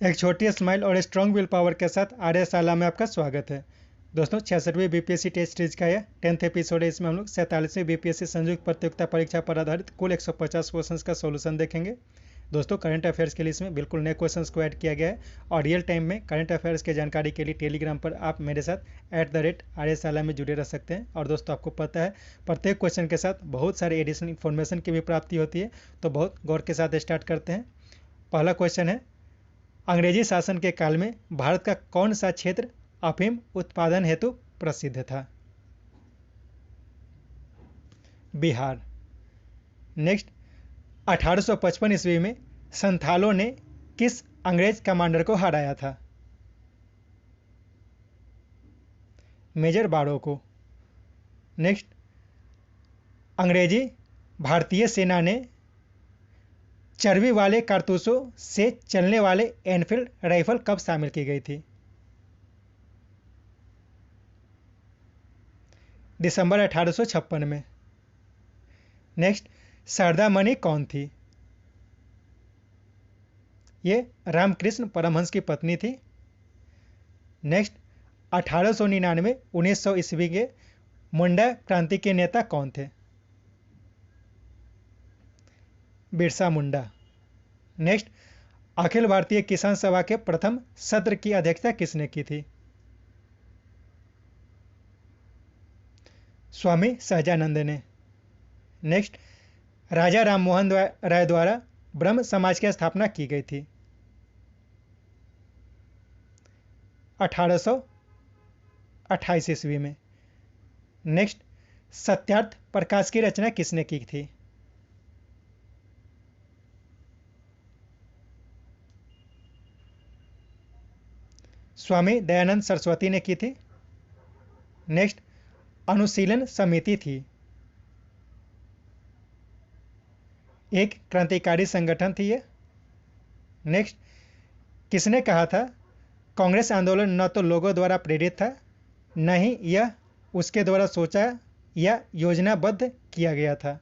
एक छोटी स्माइल और स्ट्रॉन्ग विल पावर के साथ आर्यशाला में आपका स्वागत है। दोस्तों 66वीं बीपीएससी टेस्ट सीरीज का यह 10th एपिसोड है। इसमें हम लोग 47वीं बीपीएससी संयुक्त प्रतियोगिता परीक्षा पर आधारित कुल 150 क्वेश्चंस का सॉल्यूशन देखेंगे। दोस्तों करंट अफेयर्स के लिए इसमें बिल्कुल नए क्वेश्चंस को ऐड किया गया है और रियल टाइम में करंट अफेयर्स की जानकारी के लिए टेलीग्राम पर आप मेरे साथ @आर्यशाला में जुड़े रह सकते हैं। और दोस्तों आपको पता है प्रत्येक क्वेश्चन के साथ बहुत सारे एडिशनल इन्फॉर्मेशन की भी प्राप्ति होती है, तो बहुत गौर के साथ स्टार्ट करते हैं। पहला क्वेश्चन है, अंग्रेजी शासन के काल में भारत का कौन सा क्षेत्र अफीम उत्पादन हेतु प्रसिद्ध था? बिहार। नेक्स्ट, 1855 ईस्वी में संथालों ने किस अंग्रेज कमांडर को हराया था? मेजर बारो को। नेक्स्ट, अंग्रेजी भारतीय सेना ने चर्बी वाले कारतूसों से चलने वाले एनफील्ड राइफल कब शामिल की गई थी? दिसंबर 1856 में। नेक्स्ट, शारदा मणि कौन थी? ये रामकृष्ण परमहंस की पत्नी थी। नेक्स्ट, 1899 1900 ईस्वी के मुंडा क्रांति के नेता कौन थे? बिरसा मुंडा। नेक्स्ट, अखिल भारतीय किसान सभा के प्रथम सत्र की अध्यक्षता किसने की थी? स्वामी सहजानंद ने। नेक्स्ट, राजा राम मोहन राय द्वारा ब्रह्म समाज की स्थापना की गई थी? 1828 ईस्वी में। नेक्स्ट, सत्यार्थ प्रकाश की रचना किसने की थी? स्वामी दयानंद सरस्वती ने की थी। नेक्स्ट, अनुशीलन समिति थी एक क्रांतिकारी संगठन थी ये। नेक्स्ट, किसने कहा था कांग्रेस आंदोलन न तो लोगों द्वारा प्रेरित था, न ही यह उसके द्वारा सोचा या योजनाबद्ध किया गया था?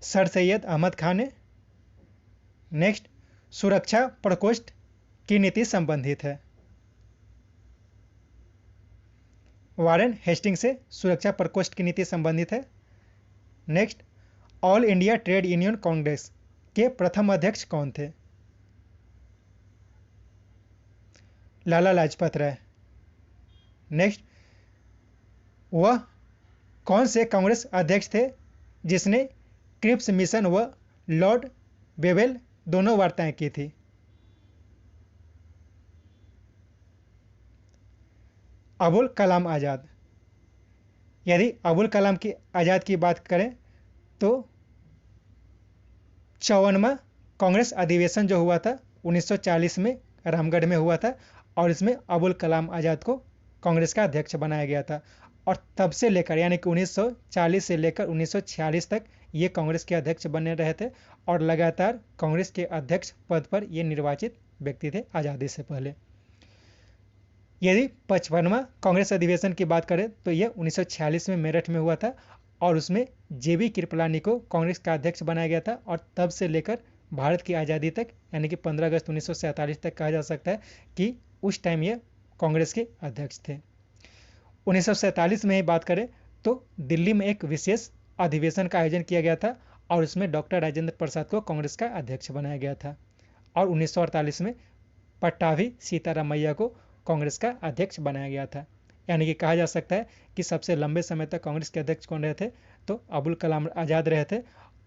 सर सैयद अहमद खान ने। नेक्स्ट, सुरक्षा प्रकोष्ठ की नीति संबंधित है? वारेन हेस्टिंग से सुरक्षा प्रकोष्ठ की नीति संबंधित है। Next, all India trade union Congress के प्रथम अध्यक्ष कौन थे? लाला लाजपत राय। नेक्स्ट, वह कौन से कांग्रेस अध्यक्ष थे जिसने क्रिप्स मिशन व लॉर्ड बेवेल दोनों वार्ताएं की थी? अबुल कलाम आज़ाद। यदि अबुल कलाम की आज़ाद की बात करें तो 54वां कांग्रेस अधिवेशन जो हुआ था 1940 में रामगढ़ में हुआ था और इसमें अबुल कलाम आज़ाद को कांग्रेस का अध्यक्ष बनाया गया था। और तब से लेकर यानी कि 1940 से लेकर 1946 तक ये कांग्रेस के अध्यक्ष बने रहे थे और लगातार कांग्रेस के अध्यक्ष पद पर ये निर्वाचित व्यक्ति थे आज़ादी से पहले। यदि 55वां कांग्रेस अधिवेशन की बात करें तो यह 1946 में मेरठ में हुआ था और उसमें जेबी कृपलानी को कांग्रेस का अध्यक्ष बनाया गया था और तब से लेकर भारत की आज़ादी तक यानी कि 15 अगस्त 1947 तक कहा जा सकता है कि उस टाइम ये कांग्रेस के अध्यक्ष थे। 1947 में ही बात करें तो दिल्ली में एक विशेष अधिवेशन का आयोजन किया गया था और उसमें डॉक्टर राजेंद्र प्रसाद को कांग्रेस का अध्यक्ष बनाया गया था और 1948 में पट्टाभी सीतारामैया को कांग्रेस का अध्यक्ष बनाया गया था। यानी कि कहा जा सकता है कि सबसे लंबे समय तक कांग्रेस के अध्यक्ष कौन रहे थे तो अबुल कलाम आज़ाद रहे थे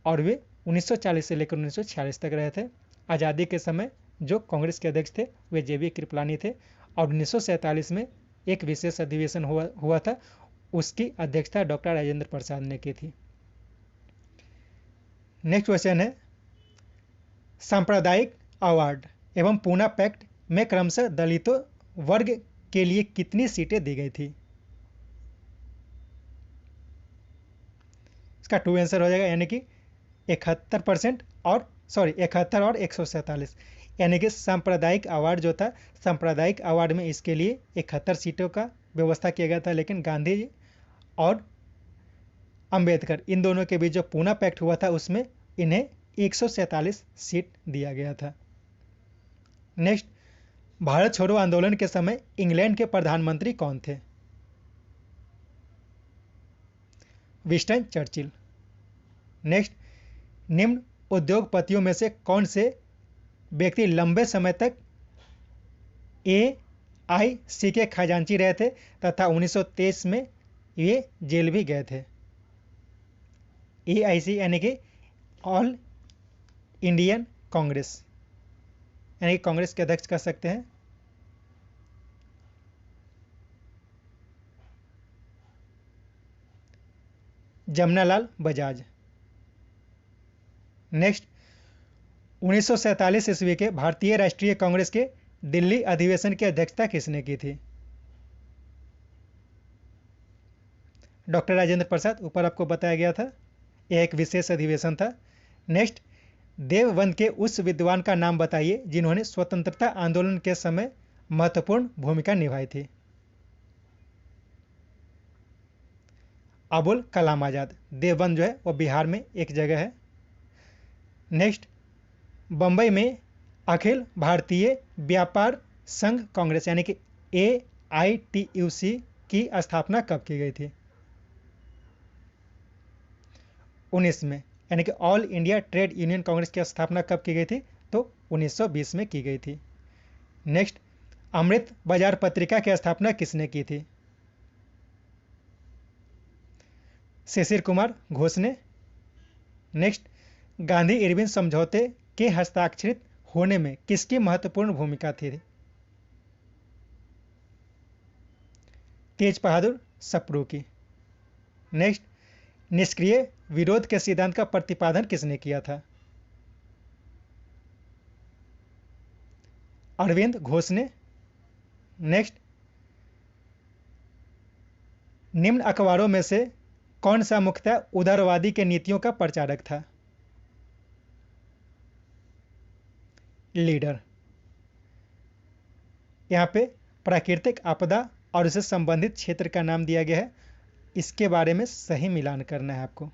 और वे 1940 से लेकर 1946 तक रहे थे। आज़ादी के समय जो कांग्रेस के अध्यक्ष थे वे जेबी कृपलानी थे और 1947 में एक विशेष अधिवेशन हुआ था, उसकी अध्यक्षता डॉक्टर राजेंद्र प्रसाद ने की थी। नेक्स्ट क्वेश्चन है, सांप्रदायिक अवार्ड एवं पूना पैक्ट में क्रमशः दलितों वर्ग के लिए कितनी सीटें दी गई थी? इसका 2 आंसर हो जाएगा यानी कि 71% और 71 और 147 यानी कि सांप्रदायिक अवार्ड जो था, सांप्रदायिक अवार्ड में इसके लिए 71 सीटों का व्यवस्था किया गया था, लेकिन गांधी जी और अंबेडकर इन दोनों के बीच जो पूना पैक्ट हुआ था उसमें इन्हें 147 सीट दिया गया था। नेक्स्ट, भारत छोड़ो आंदोलन के समय इंग्लैंड के प्रधानमंत्री कौन थे? Winston Churchill. नेक्स्ट, निम्न उद्योगपतियों में से कौन से व्यक्ति लंबे समय तक AIC के खजांची रहे थे तथा 1923 में ये जेल भी गए थे? AIC यानी कि ऑल इंडियन कांग्रेस, यानी कि कांग्रेस के अध्यक्ष कह सकते हैं। जमनालाल बजाज। नेक्स्ट, 1947 ईस्वी के भारतीय राष्ट्रीय कांग्रेस के दिल्ली अधिवेशन की अध्यक्षता किसने की थी? डॉक्टर राजेंद्र प्रसाद। ऊपर आपको बताया गया था, यह एक विशेष अधिवेशन था। नेक्स्ट, देवबंद के उस विद्वान का नाम बताइए जिन्होंने स्वतंत्रता आंदोलन के समय महत्वपूर्ण भूमिका निभाई थी? अबुल कलाम आजाद। देवबंद जो है वो बिहार में एक जगह है। नेक्स्ट, बंबई में अखिल भारतीय व्यापार संघ कांग्रेस यानी कि AITUC की स्थापना कब की गई थी? 19 में, यानी कि all India trade union Congress की स्थापना कब की गई थी? तो 1920 में की गई थी। नेक्स्ट, अमृत बाजार पत्रिका की स्थापना किसने की थी? शिशिर कुमार घोष ने। नेक्स्ट, गांधी इरविन समझौते के हस्ताक्षरित होने में किसकी महत्वपूर्ण भूमिका थी? तेज बहादुर सप्रू की। नेक्स्ट, निष्क्रिय विरोध के सिद्धांत का प्रतिपादन किसने किया था? अरविंद घोष ने। नेक्स्ट, निम्न अखबारों में से कौन सा मुख्यतः उदारवादी के नीतियों का प्रचारक था? लीडर। यहाँ पे प्राकृतिक आपदा और उससे संबंधित क्षेत्र का नाम दिया गया है, इसके बारे में सही मिलान करना है आपको।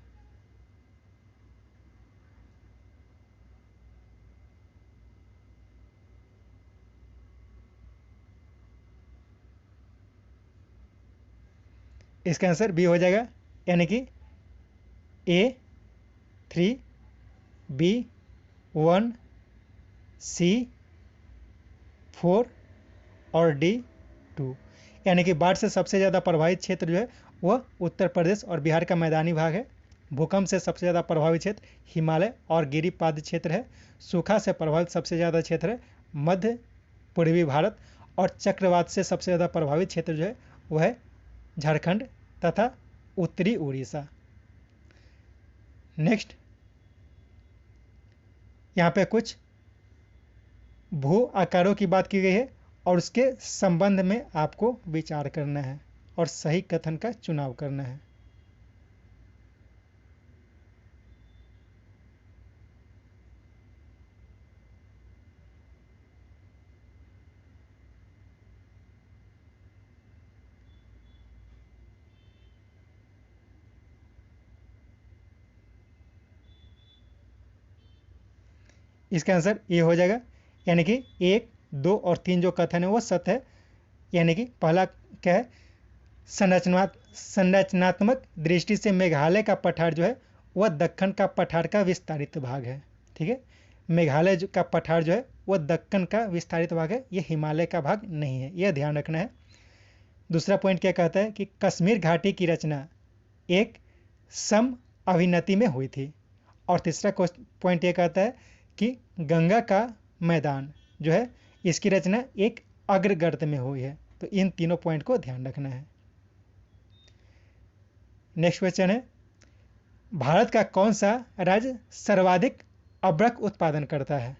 इसका आंसर बी हो जाएगा, यानी कि A3, B1, C4 और D2। यानी कि बाढ़ से सबसे ज़्यादा प्रभावित क्षेत्र जो है वह उत्तर प्रदेश और बिहार का मैदानी भाग है। भूकंप से सबसे ज़्यादा प्रभावित क्षेत्र हिमालय और गिरिपाद क्षेत्र है। सूखा से प्रभावित सबसे ज़्यादा क्षेत्र है मध्य पूर्वी भारत, और चक्रवात से सबसे ज़्यादा प्रभावित क्षेत्र जो है वह है झारखंड तथा उत्तरी उड़ीसा। नेक्स्ट, यहाँ पे कुछ भू आकारों की बात की गई है और उसके संबंध में आपको विचार करना है और सही कथन का चुनाव करना है। इसका आंसर ये हो जाएगा, यानी कि 1, 2 और 3 जो कथन है वो सत्य है। यानी कि पहला क्या है, संरचनात्मक दृष्टि से मेघालय का पठार जो है वह दक्कन का पठार का विस्तारित भाग है। ठीक है, मेघालय का पठार जो है वह दक्कन का विस्तारित भाग है, ये हिमालय का भाग नहीं है, यह ध्यान रखना है। दूसरा पॉइंट क्या कहता है कि कश्मीर घाटी की रचना एक सम अभिनति में हुई थी। और तीसरा पॉइंट ये कहता है कि गंगा का मैदान जो है इसकी रचना एक अग्रगर्त में हुई है। तो इन तीनों पॉइंट को ध्यान रखना है। नेक्स्ट क्वेश्चन है, भारत का कौन सा राज्य सर्वाधिक अब्रक उत्पादन करता है?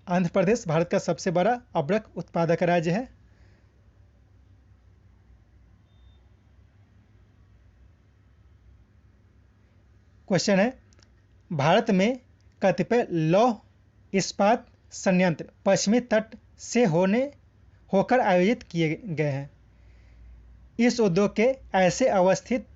आंध्र प्रदेश भारत का सबसे बड़ा अब्रक उत्पादक राज्य है। क्वेश्चन है, भारत में कतिपय लौह इस्पात संयंत्र पश्चिमी तट से होकर आयोजित किए गए हैं। इस उद्योग के ऐसे अवस्थित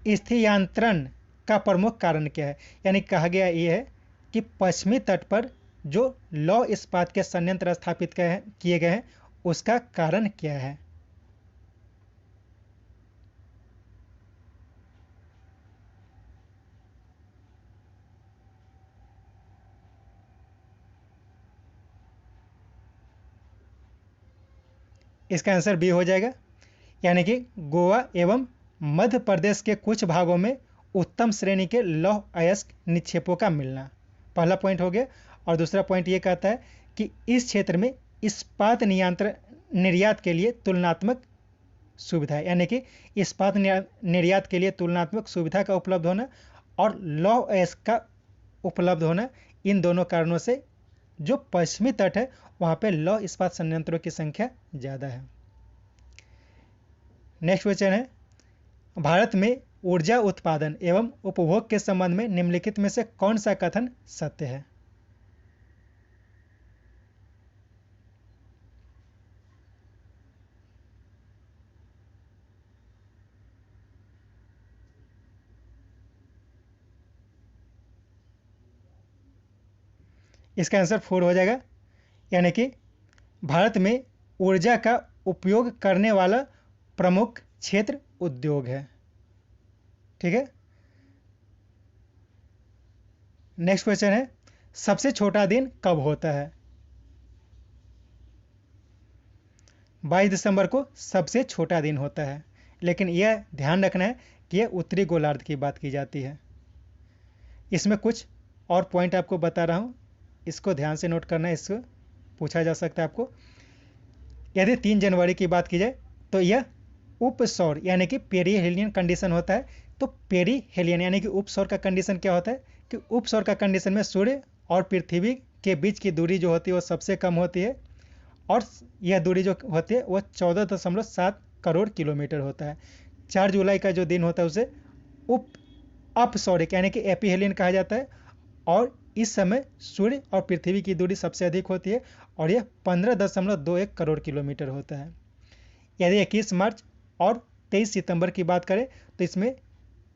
स्थानांतरण का प्रमुख कारण क्या है, यानी कहा गया ये है कि पश्चिमी तट पर जो लौह इस्पात के संयंत्र स्थापित किए गए हैं उसका कारण क्या है। इसका आंसर बी हो जाएगा, यानी कि गोवा एवं मध्य प्रदेश के कुछ भागों में उत्तम श्रेणी के लौह अयस्क निक्षेपों का मिलना। पहला पॉइंट हो गया। और दूसरा पॉइंट ये कहता है कि इस क्षेत्र में इस्पात निर्यात के लिए तुलनात्मक सुविधा, यानी कि इस्पात निर्यात के लिए तुलनात्मक सुविधा का उपलब्ध होना और लौह अयस्क का उपलब्ध होना, इन दोनों कारणों से जो पश्चिमी तट है वहाँ पे लौह इस्पात संयंत्रों की संख्या ज़्यादा है। नेक्स्ट क्वेश्चन है, भारत में ऊर्जा उत्पादन एवं उपभोग के संबंध में निम्नलिखित में से कौन सा कथन सत्य है। इसका आंसर 4 हो जाएगा, यानी कि भारत में ऊर्जा का उपयोग करने वाला प्रमुख क्षेत्र उद्योग है। ठीक है। नेक्स्ट क्वेश्चन है, सबसे छोटा दिन कब होता है। 22 दिसंबर को सबसे छोटा दिन होता है, लेकिन यह ध्यान रखना है कि यह उत्तरी गोलार्ध की बात की जाती है। इसमें कुछ और पॉइंट आपको बता रहा हूँ, इसको ध्यान से नोट करना है, इसको पूछा जा सकता है आपको। यदि 3 जनवरी की बात की जाए तो यह उपसौर यानी कि पेरीहेलियन कंडीशन होता है। तो पेरीहेलियन यानी कि उपसौर का कंडीशन क्या होता है कि उपसौर का कंडीशन में सूर्य और पृथ्वी के बीच की दूरी जो होती है वो सबसे कम होती है, और यह दूरी जो होती है वो 14.7 करोड़ किलोमीटर होता है। 4 जुलाई का जो दिन होता है उसे अपसौरिक यानी कि एपीहेलियन कहा जाता है, और इस समय सूर्य और पृथ्वी की दूरी सबसे अधिक होती है और यह 15.21 करोड़ किलोमीटर होता है। यदि 21 मार्च और 23 सितंबर की बात करें तो इसमें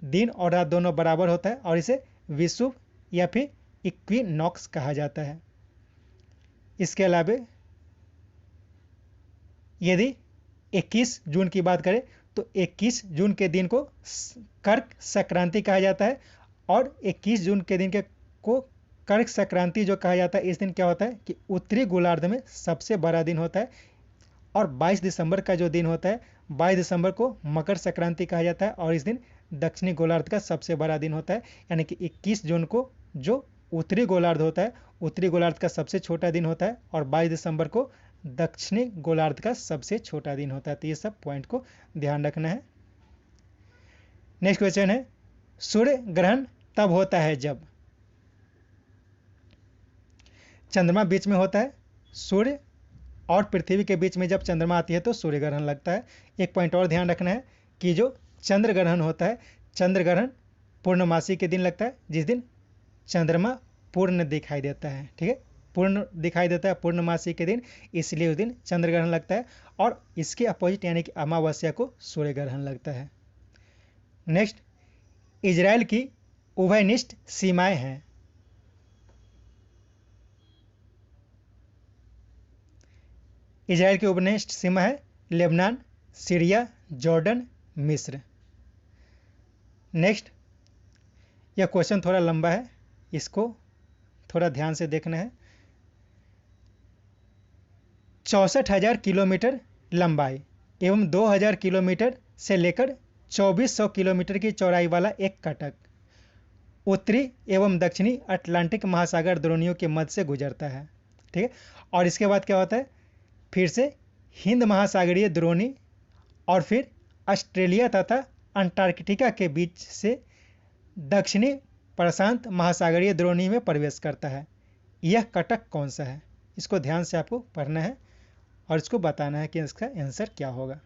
दिन और रात दोनों बराबर होता है और इसे विषुव या फिर इक्विनॉक्स कहा जाता है। इसके अलावा यदि 21 जून की बात करें तो 21 जून के दिन को कर्क संक्रांति कहा जाता है, और 21 जून के दिन को कर्क संक्रांति जो कहा जाता है, इस दिन क्या होता है कि उत्तरी गोलार्ध में सबसे बड़ा दिन होता है। और 22 दिसंबर का जो दिन होता है, 22 दिसंबर को मकर संक्रांति कहा जाता है और इस दिन दक्षिणी गोलार्ध का सबसे बड़ा दिन होता है। यानी कि 21 जून को जो उत्तरी गोलार्ध होता है, उत्तरी गोलार्ध का सबसे छोटा दिन होता है, और 22 दिसंबर को दक्षिणी गोलार्ध का सबसे छोटा दिन होता है। तो ये सब पॉइंट को ध्यान रखना है। नेक्स्ट क्वेश्चन है, सूर्य ग्रहण तब होता है जब चंद्रमा बीच में होता है। सूर्य और पृथ्वी के बीच में जब चंद्रमा आती है तो सूर्य ग्रहण लगता है। एक पॉइंट और ध्यान रखना है कि जो चंद्र ग्रहण होता है, चंद्र ग्रहण पूर्णमासी के दिन लगता है, जिस दिन चंद्रमा पूर्ण दिखाई देता है। ठीक है, पूर्ण दिखाई देता है पूर्णमासी के दिन, इसलिए उस दिन चंद्र ग्रहण लगता है, और इसके अपोजिट यानी कि अमावस्या को सूर्य ग्रहण लगता है। नेक्स्ट, इजराइल की उभयनिष्ठ सीमाएं हैं। इजराइल की उभयनिष्ठ सीमा है लेबनान, सीरिया, जॉर्डन, मिस्र। नेक्स्ट, यह क्वेश्चन थोड़ा लंबा है, इसको थोड़ा ध्यान से देखना है। 64,000 किलोमीटर लंबाई एवं 2,000 किलोमीटर से लेकर 2,400 किलोमीटर की चौड़ाई वाला एक कटक उत्तरी एवं दक्षिणी अटलांटिक महासागर द्रोणियों के मध्य से गुजरता है। ठीक है, और इसके बाद क्या होता है, फिर से हिंद महासागरीय द्रोणी और फिर ऑस्ट्रेलिया तथा अंटार्कटिका के बीच से दक्षिणी प्रशांत महासागरीय द्रोणी में प्रवेश करता है। यह कटक कौन सा है, इसको ध्यान से आपको पढ़ना है और इसको बताना है कि इसका आंसर क्या होगा।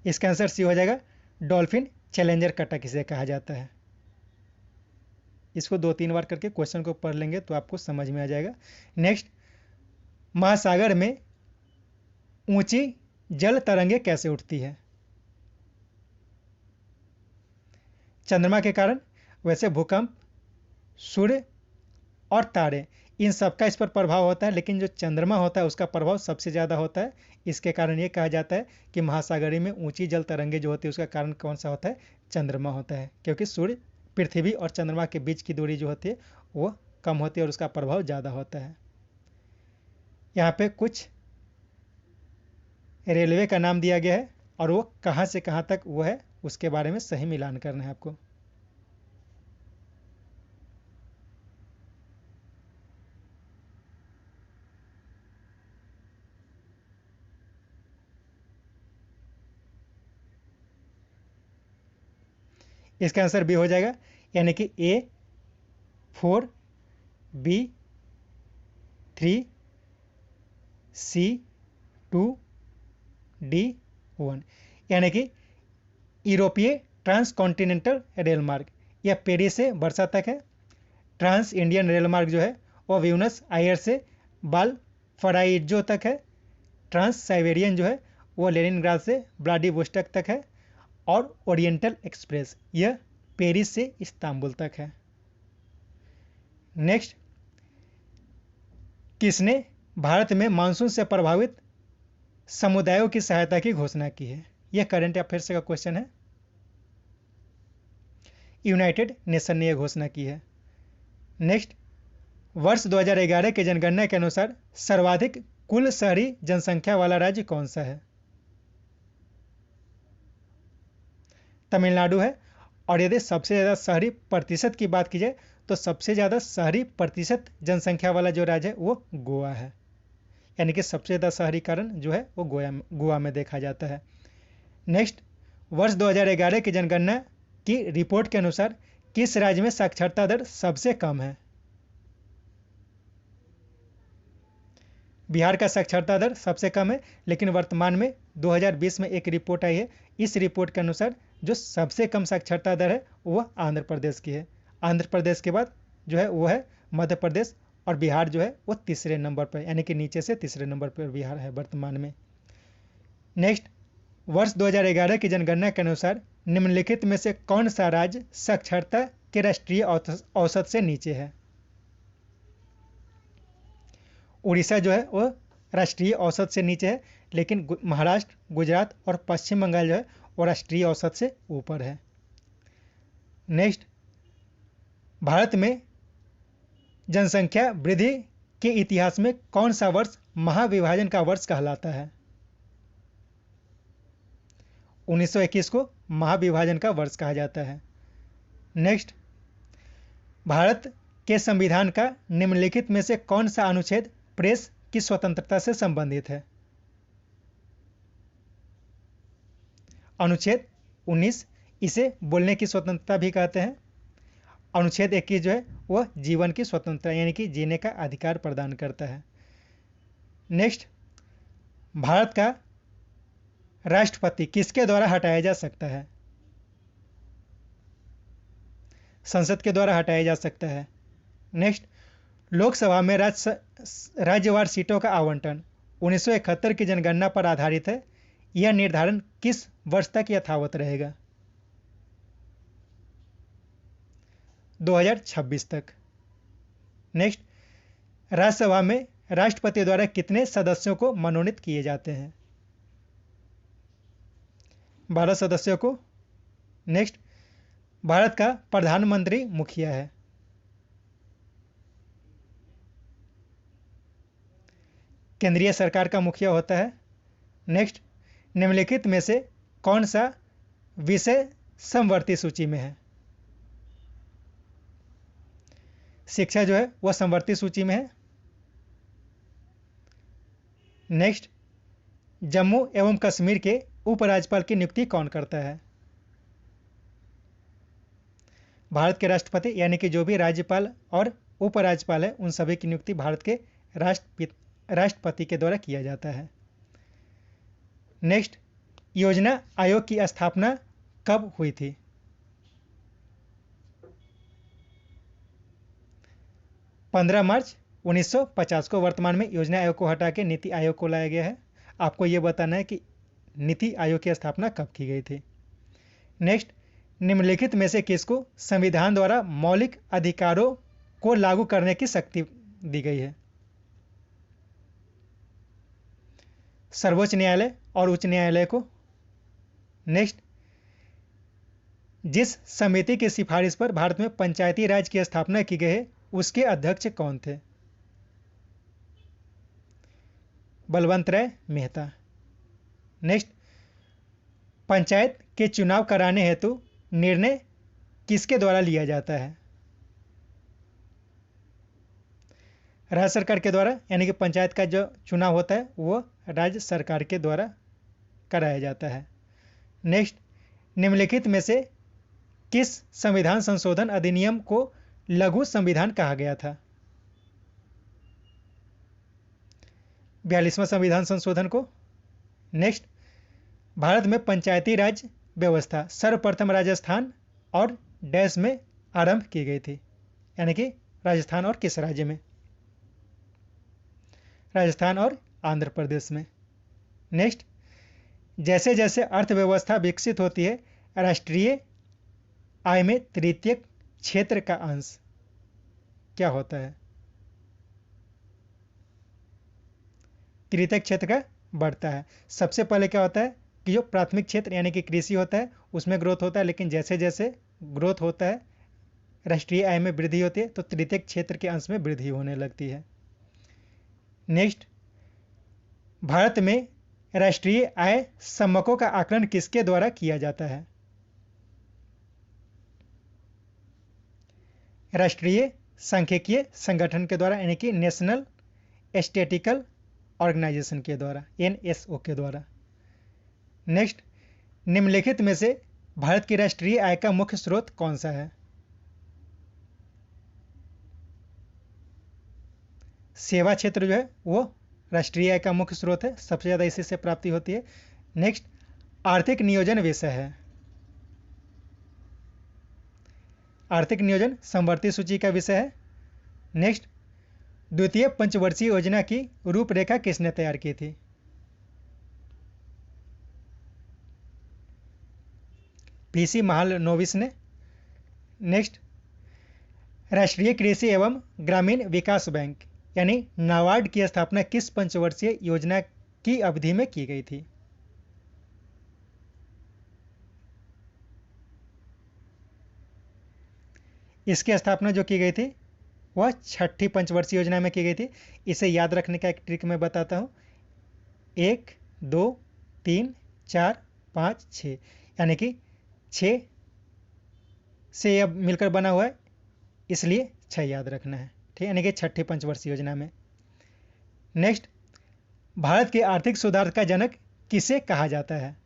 इसका आंसर सी हो जाएगा, डॉल्फिन चैलेंजर कटक इसे कहा जाता है। इसको 2-3 बार करके क्वेश्चन को पढ़ लेंगे तो आपको समझ में आ जाएगा। नेक्स्ट, महासागर में ऊंची जल तरंगे कैसे उठती है? चंद्रमा के कारण। वैसे भूकंप, सूर्य और तारे, इन सब का इस पर प्रभाव होता है, लेकिन जो चंद्रमा होता है उसका प्रभाव सबसे ज़्यादा होता है। इसके कारण ये कहा जाता है कि महासागरीय में ऊंची जल तरंगे जो होती है उसका कारण कौन सा होता है? चंद्रमा होता है, क्योंकि सूर्य, पृथ्वी और चंद्रमा के बीच की दूरी जो होती है वो कम होती है और उसका प्रभाव ज़्यादा होता है। यहाँ पे कुछ रेलवे का नाम दिया गया है और वो कहाँ से कहाँ तक वो है उसके बारे में सही मिलान करना है आपको। इसका आंसर बी हो जाएगा, यानी कि A4, B3, C2, D1, यानी कि यूरोपीय ट्रांसकॉन्टिनेंटल रेल मार्ग। यह पेरिस से वर्सा तक है। ट्रांस इंडियन रेल मार्ग जो है वो व्यूनस आयर से बालफराइजो तक है। ट्रांस साइबेरियन जो है वो लेनिनग्राड से व्लादिवोस्टोक तक है। और ओरिएंटल एक्सप्रेस यह पेरिस से इस्तांबुल तक है। नेक्स्ट, किसने भारत में मानसून से प्रभावित समुदायों की सहायता की घोषणा की है? यह करंट अफेयर्स का क्वेश्चन है। यूनाइटेड नेशन ने यह घोषणा की है। नेक्स्ट, वर्ष 2011 की जनगणना के अनुसार सर्वाधिक कुल शहरी जनसंख्या वाला राज्य कौन सा है? तमिलनाडु है। और यदि सबसे ज़्यादा शहरी प्रतिशत की बात की जाए तो सबसे ज़्यादा शहरी प्रतिशत जनसंख्या वाला जो राज्य है वो गोवा है, यानी कि सबसे ज़्यादा शहरीकरण जो है वो गोवा में देखा जाता है। नेक्स्ट, वर्ष 2011 की जनगणना की रिपोर्ट के अनुसार किस राज्य में साक्षरता दर सबसे कम है? बिहार का साक्षरता दर सबसे कम है, लेकिन वर्तमान में 2020 में एक रिपोर्ट आई है। इस रिपोर्ट के अनुसार जो सबसे कम साक्षरता दर है वह आंध्र प्रदेश की है। आंध्र प्रदेश के बाद जो है वो है मध्य प्रदेश, और बिहार जो है वो तीसरे नंबर पर, यानी कि नीचे से तीसरे नंबर पर बिहार है वर्तमान में। नेक्स्ट, वर्ष 2011 की जनगणना के अनुसार निम्नलिखित में से कौन सा राज्य साक्षरता के राष्ट्रीय औसत से नीचे है? उड़ीसा जो है वो राष्ट्रीय औसत से नीचे है, लेकिन महाराष्ट्र, गुजरात और पश्चिम बंगाल जो है वो राष्ट्रीय औसत से ऊपर है। नेक्स्ट, भारत में जनसंख्या वृद्धि के इतिहास में कौन सा वर्ष महाविभाजन का वर्ष कहलाता है? 1921 को महाविभाजन का वर्ष कहा जाता है। नेक्स्ट, भारत के संविधान का निम्नलिखित में से कौन सा अनुच्छेद प्रेस की स्वतंत्रता से संबंधित है? अनुच्छेद 19, इसे बोलने की स्वतंत्रता भी कहते हैं। अनुच्छेद 21 जो है वह जीवन की स्वतंत्रता यानी कि जीने का अधिकार प्रदान करता है। नेक्स्ट, भारत का राष्ट्रपति किसके द्वारा हटाया जा सकता है? संसद के द्वारा हटाया जा सकता है। नेक्स्ट, लोकसभा में राज्यवार सीटों का आवंटन 1971 की जनगणना पर आधारित है। यह निर्धारण किस वर्ष तक यथावत रहेगा? 2026 तक। नेक्स्ट, राज्यसभा में राष्ट्रपति द्वारा कितने सदस्यों को मनोनीत किए जाते हैं? 12 सदस्यों को। नेक्स्ट, भारत का प्रधानमंत्री मुखिया है। केंद्रीय सरकार का मुखिया होता है। नेक्स्ट, निम्नलिखित में से कौन सा विषय समवर्ती सूची में है? शिक्षा जो है वह समवर्ती सूची में है। नेक्स्ट, जम्मू एवं कश्मीर के उपराज्यपाल की नियुक्ति कौन करता है? भारत के राष्ट्रपति, यानी कि जो भी राज्यपाल और उपराज्यपाल है उन सभी की नियुक्ति भारत के राष्ट्रपति के द्वारा किया जाता है। नेक्स्ट, योजना आयोग की स्थापना कब हुई थी? 15 मार्च 1950 को। वर्तमान में योजना आयोग को हटा के नीति आयोग को लाया गया है। आपको ये बताना है कि नीति आयोग की स्थापना कब की गई थी। नेक्स्ट, निम्नलिखित में से किसको संविधान द्वारा मौलिक अधिकारों को लागू करने की शक्ति दी गई है? सर्वोच्च न्यायालय और उच्च न्यायालय को। नेक्स्ट, जिस समिति की सिफारिश पर भारत में पंचायती राज की स्थापना की गई है उसके अध्यक्ष कौन थे? बलवंत राय मेहता। नेक्स्ट, पंचायत के चुनाव कराने हेतु निर्णय किसके द्वारा लिया जाता है? राज्य सरकार के द्वारा, यानी कि पंचायत का जो चुनाव होता है वो राज्य सरकार के द्वारा कराया जाता है। नेक्स्ट, निम्नलिखित में से किस संविधान संशोधन अधिनियम को लघु संविधान कहा गया था? 42वां संविधान संशोधन को। नेक्स्ट, भारत में पंचायती राज व्यवस्था सर्वप्रथम राजस्थान और डैश में आरंभ की गई थी, यानी कि राजस्थान और किस राज्य में? राजस्थान और आंध्र प्रदेश में। नेक्स्ट, जैसे जैसे अर्थव्यवस्था विकसित होती है राष्ट्रीय आय में तृतीयक क्षेत्र का अंश क्या होता है? तृतीयक क्षेत्र का बढ़ता है। सबसे पहले क्या होता है कि जो प्राथमिक क्षेत्र यानी कि कृषि होता है उसमें ग्रोथ होता है, लेकिन जैसे जैसे ग्रोथ होता है राष्ट्रीय आय में वृद्धि होती है तो तृतीयक क्षेत्र के अंश में वृद्धि होने लगती है। नेक्स्ट, भारत में राष्ट्रीय आय समकों का आकलन किसके द्वारा किया जाता है? राष्ट्रीय सांख्यिकीय संगठन के द्वारा, यानी कि नेशनल स्टैटिस्टिकल ऑर्गेनाइजेशन के द्वारा, NSO के द्वारा। नेक्स्ट, निम्नलिखित में से भारत की राष्ट्रीय आय का मुख्य स्रोत कौन सा है? सेवा क्षेत्र जो है वो राष्ट्रीय आय का मुख्य स्रोत है, सबसे ज़्यादा इसी से प्राप्ति होती है। नेक्स्ट, आर्थिक नियोजन विषय है। आर्थिक नियोजन समवर्ती सूची का विषय है। नेक्स्ट, द्वितीय पंचवर्षीय योजना की रूपरेखा किसने तैयार की थी? PC महालनोबिस ने। नेक्स्ट, राष्ट्रीय कृषि एवं ग्रामीण विकास बैंक यानी नाबार्ड की स्थापना किस पंचवर्षीय योजना की अवधि में की गई थी? इसकी स्थापना जो की गई थी वह छठी पंचवर्षीय योजना में की गई थी। इसे याद रखने का एक ट्रिक मैं बताता हूँ। 1, 2, 3, 4, 5, 6, यानी कि 6 से यह मिलकर बना हुआ है, इसलिए 6 याद रखना है, ठीक, यानी कि छठी पंचवर्षीय योजना में। नेक्स्ट, भारत के आर्थिक सुधार का जनक किसे कहा जाता है?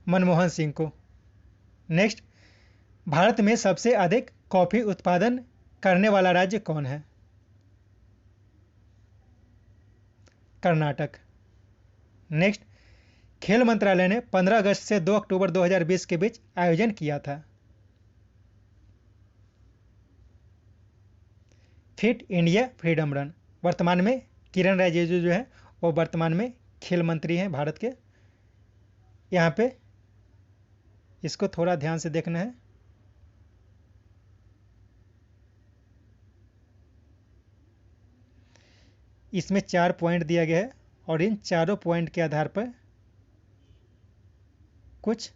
मनमोहन सिंह को। नेक्स्ट, भारत में सबसे अधिक कॉफी उत्पादन करने वाला राज्य कौन है? कर्नाटक। नेक्स्ट, खेल मंत्रालय ने 15 अगस्त से 2 अक्टूबर 2020 के बीच आयोजन किया था। Fit India freedom run. वर्तमान में किरण रिजिजू जो है वो वर्तमान में खेल मंत्री हैं भारत के। यहाँ पे इसको थोड़ा ध्यान से देखना है। इसमें 4 पॉइंट दिया गया है और इन चारों पॉइंट के आधार पर कुछ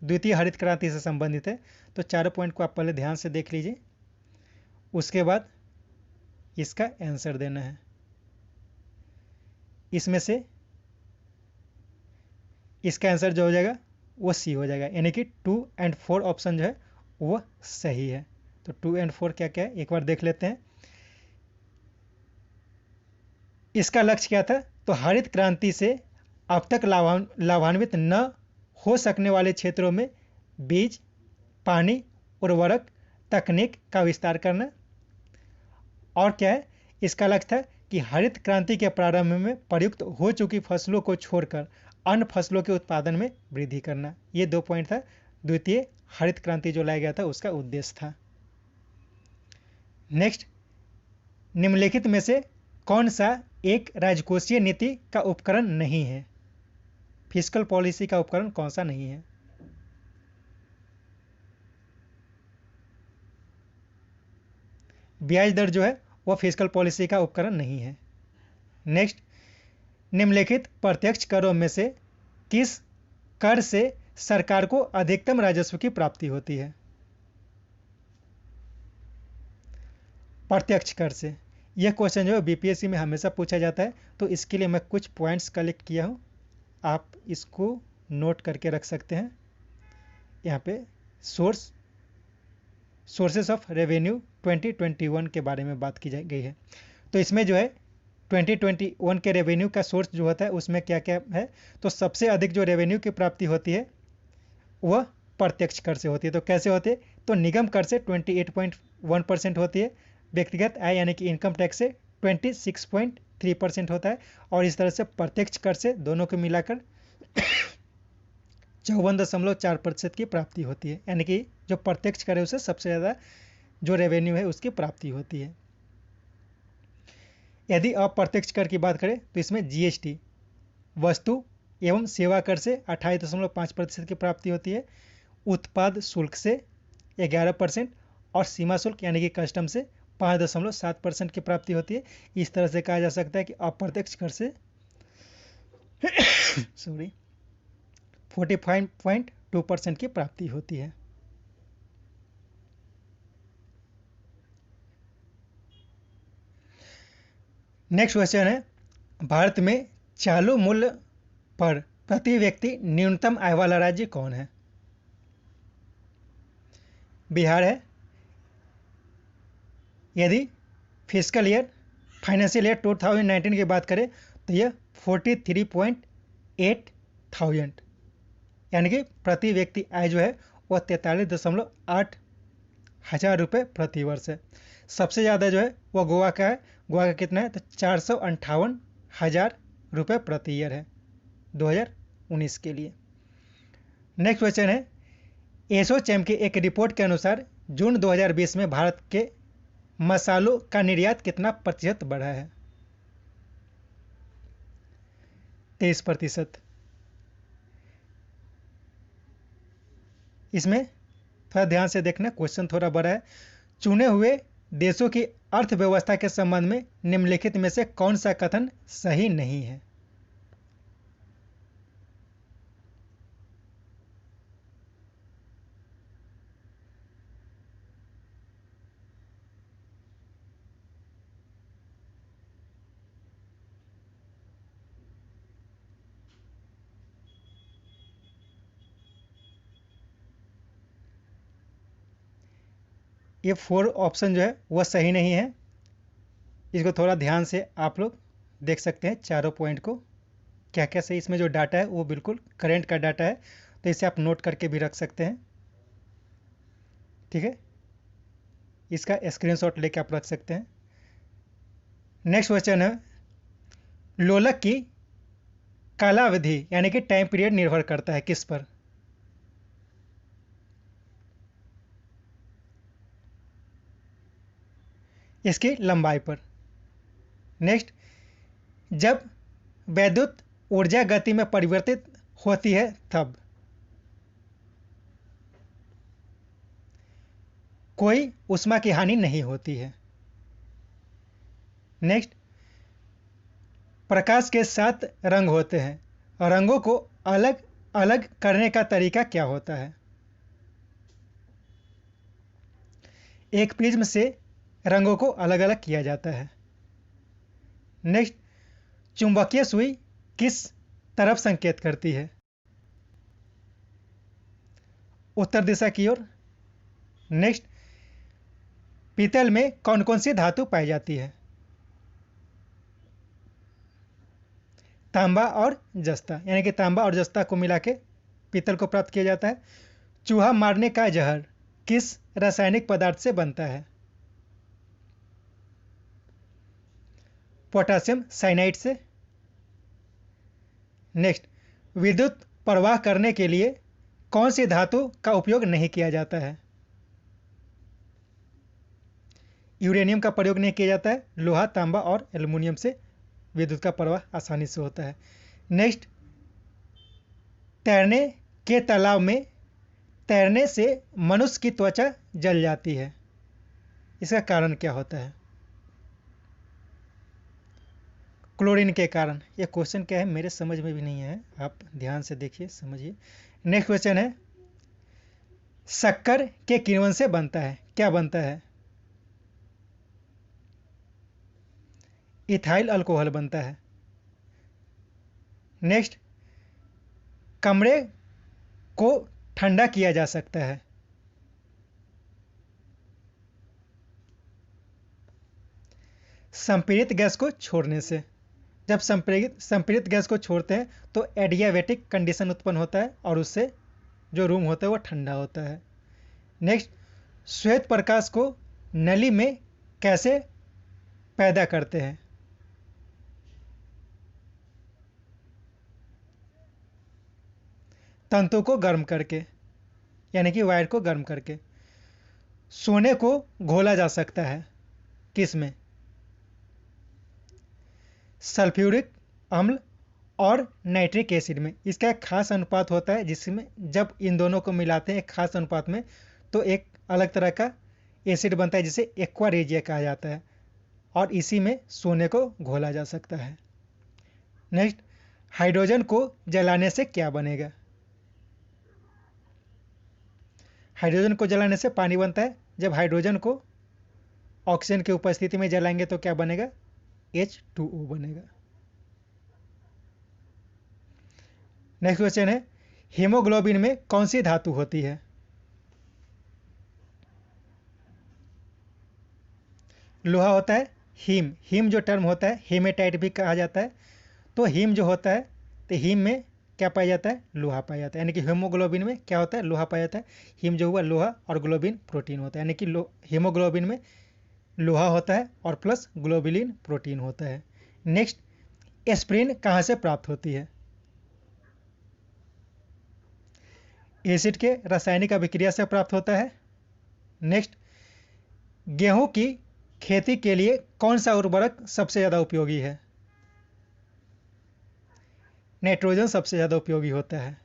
द्वितीय हरित क्रांति से संबंधित है। तो चारों पॉइंट को आप पहले ध्यान से देख लीजिए, उसके बाद इसका आंसर देना है। इसमें से इसका आंसर जो हो जाएगा वो सी हो जाएगा, यानी कि 2 और 4 ऑप्शन जो है वो सही है। तो 2 और 4 क्या क्या है एक बार देख लेते हैं। इसका लक्ष्य क्या था? तो हरित क्रांति से अब तक लाभान्वित न हो सकने वाले क्षेत्रों में बीज, पानी, उर्वरक, तकनीक का विस्तार करना। और क्या है? इसका लक्ष्य था कि हरित क्रांति के प्रारंभ में प्रयुक्त हो चुकी फसलों को छोड़कर अन्य फसलों के उत्पादन में वृद्धि करना। ये 2 पॉइंट था। द्वितीय हरित क्रांति जो लाया गया था उसका उद्देश्य था। नेक्स्ट, निम्नलिखित में से कौन सा एक राजकोषीय नीति का उपकरण नहीं है? फिस्कल पॉलिसी का उपकरण कौन सा नहीं है? ब्याज दर जो है वह फिस्कल पॉलिसी का उपकरण नहीं है। नेक्स्ट, निम्नलिखित प्रत्यक्ष करों में से किस कर से सरकार को अधिकतम राजस्व की प्राप्ति होती है? प्रत्यक्ष कर से। यह क्वेश्चन जो है बीपीएससी में हमेशा पूछा जाता है, तो इसके लिए मैं कुछ पॉइंट्स कलेक्ट किया हूँ, आप इसको नोट करके रख सकते हैं। यहाँ पे सोर्सेस ऑफ रेवेन्यू 2021 के बारे में बात की गई है। तो इसमें जो है 2021 के रेवेन्यू का सोर्स जो होता है उसमें क्या क्या है, तो सबसे अधिक जो रेवेन्यू की प्राप्ति होती है वह प्रत्यक्ष कर से होती है। तो कैसे होती है, तो निगम कर से 28.1% होती है, व्यक्तिगत आय यानी कि इनकम टैक्स से 26.3% होता है, और इस तरह से प्रत्यक्ष कर से दोनों को मिलाकर 54.4% की प्राप्ति होती है। यानी कि जो प्रत्यक्ष कर है उसे सबसे ज़्यादा जो रेवेन्यू है उसकी प्राप्ति होती है। यदि अप्रत्यक्ष कर की बात करें तो इसमें जीएसटी, वस्तु एवं सेवा कर से 28.5% की प्राप्ति होती है, उत्पाद शुल्क से 11% और सीमा शुल्क यानी कि कस्टम से 5.7% की प्राप्ति होती है। इस तरह से कहा जा सकता है कि अप्रत्यक्ष कर से 45.2% की प्राप्ति होती है। नेक्स्ट क्वेश्चन है, भारत में चालू मूल्य पर प्रति व्यक्ति न्यूनतम आय वाला राज्य कौन है? बिहार है। यदि फिस्कल ईयर फाइनेंशियल ईयर 2019 की बात करें तो यह 43.8 यानी कि प्रति व्यक्ति आय जो है वह 43.8 हज़ार रुपये प्रति वर्ष है। सबसे ज़्यादा जो है वह गोवा का है। गोवा का कितना है, तो 458,000 रुपये प्रति ईयर है 2019 के लिए। नेक्स्ट क्वेश्चन है, एसोचैम की एक रिपोर्ट के अनुसार जून 2020 में भारत के मसालों का निर्यात कितना प्रतिशत बढ़ा है? 23%। इसमें थोड़ा ध्यान से देखना, क्वेश्चन थोड़ा बड़ा है। चुने हुए देशों की अर्थव्यवस्था के संबंध में निम्नलिखित में से कौन सा कथन सही नहीं है? ये 4 ऑप्शन जो है वह सही नहीं है। इसको थोड़ा ध्यान से आप लोग देख सकते हैं चारों पॉइंट को, क्या क्या सही। इसमें जो डाटा है वो बिल्कुल करेंट का डाटा है, तो इसे आप नोट करके भी रख सकते हैं, ठीक है। इसका स्क्रीनशॉट लेके आप रख सकते हैं। नेक्स्ट क्वेश्चन है, लोलक की कालावधि यानी कि टाइम पीरियड निर्भर करता है किस पर? इसकी लंबाई पर। नेक्स्ट, जब वैद्युत ऊर्जा गति में परिवर्तित होती है तब। कोई ऊष्मा की हानि नहीं होती है। नेक्स्ट, प्रकाश के 7 रंग होते हैं, रंगों को अलग अलग करने का तरीका क्या होता है? एक प्रिज्म से रंगों को अलग अलग किया जाता है। नेक्स्ट, चुंबकीय सुई किस तरफ संकेत करती है? उत्तर दिशा की ओर। नेक्स्ट, पीतल में कौन कौन सी धातु पाई जाती है? तांबा और जस्ता, यानी कि तांबा और जस्ता को मिला के पीतल को प्राप्त किया जाता है। चूहा मारने का जहर किस रासायनिक पदार्थ से बनता है? पोटेशियम साइनाइड से। नेक्स्ट, विद्युत प्रवाह करने के लिए कौन सी धातु का उपयोग नहीं किया जाता है? यूरेनियम का प्रयोग नहीं किया जाता है। लोहा, तांबा और एल्युमिनियम से विद्युत का प्रवाह आसानी से होता है। नेक्स्ट, तैरने के तालाब में तैरने से मनुष्य की त्वचा जल जाती है, इसका कारण क्या होता है? क्लोरीन के कारण। ये क्वेश्चन क्या है मेरे समझ में भी नहीं है, आप ध्यान से देखिए, समझिए। नेक्स्ट क्वेश्चन है, शक्कर के किण्वन से बनता है, क्या बनता है? इथाइल अल्कोहल बनता है। नेक्स्ट, कमरे को ठंडा किया जा सकता है। संपीड़ित गैस को छोड़ने से। जब संपीड़ित गैस को छोड़ते हैं तो एडियाबेटिक कंडीशन उत्पन्न होता है और उससे जो रूम होता है वो ठंडा होता है। नेक्स्ट, श्वेत प्रकाश को नली में कैसे पैदा करते हैं? तंतु को गर्म करके, यानी कि वायर को गर्म करके। सोने को घोला जा सकता है किस में? सल्फ्यूरिक अम्ल और नाइट्रिक एसिड में। इसका एक खास अनुपात होता है जिसमें जब इन दोनों को मिलाते हैं एक खास अनुपात में तो एक अलग तरह का एसिड बनता है जिसे एक्वा रेजिया कहा जाता है, और इसी में सोने को घोला जा सकता है। नेक्स्ट, हाइड्रोजन को जलाने से क्या बनेगा? हाइड्रोजन को जलाने से पानी बनता है। जब हाइड्रोजन को ऑक्सीजन की उपस्थिति में जलाएंगे तो क्या बनेगा? H2O बनेगा। नेक्स्ट क्वेश्चन है, हीमोग्लोबिन में कौन सी धातु होती है? लोहा होता है। हीम जो टर्म होता है हेमेटाइट भी कहा जाता है। तो हीम जो होता है तो हीम में क्या पाया जाता है? लोहा पाया जाता है। यानी कि हीमोग्लोबिन में क्या होता है? लोहा पाया जाता है। हीम जो हुआ लोहा और ग्लोबिन प्रोटीन होता है, यानी कि हीमोग्लोबिन में लोहा होता है और प्लस ग्लोबुलिन प्रोटीन होता है। नेक्स्ट, एस्प्रिन कहाँ से प्राप्त होती है? एसिड के रासायनिक अभिक्रिया से प्राप्त होता है। नेक्स्ट, गेहूं की खेती के लिए कौन सा उर्वरक सबसे ज़्यादा उपयोगी है? नाइट्रोजन सबसे ज़्यादा उपयोगी होता है।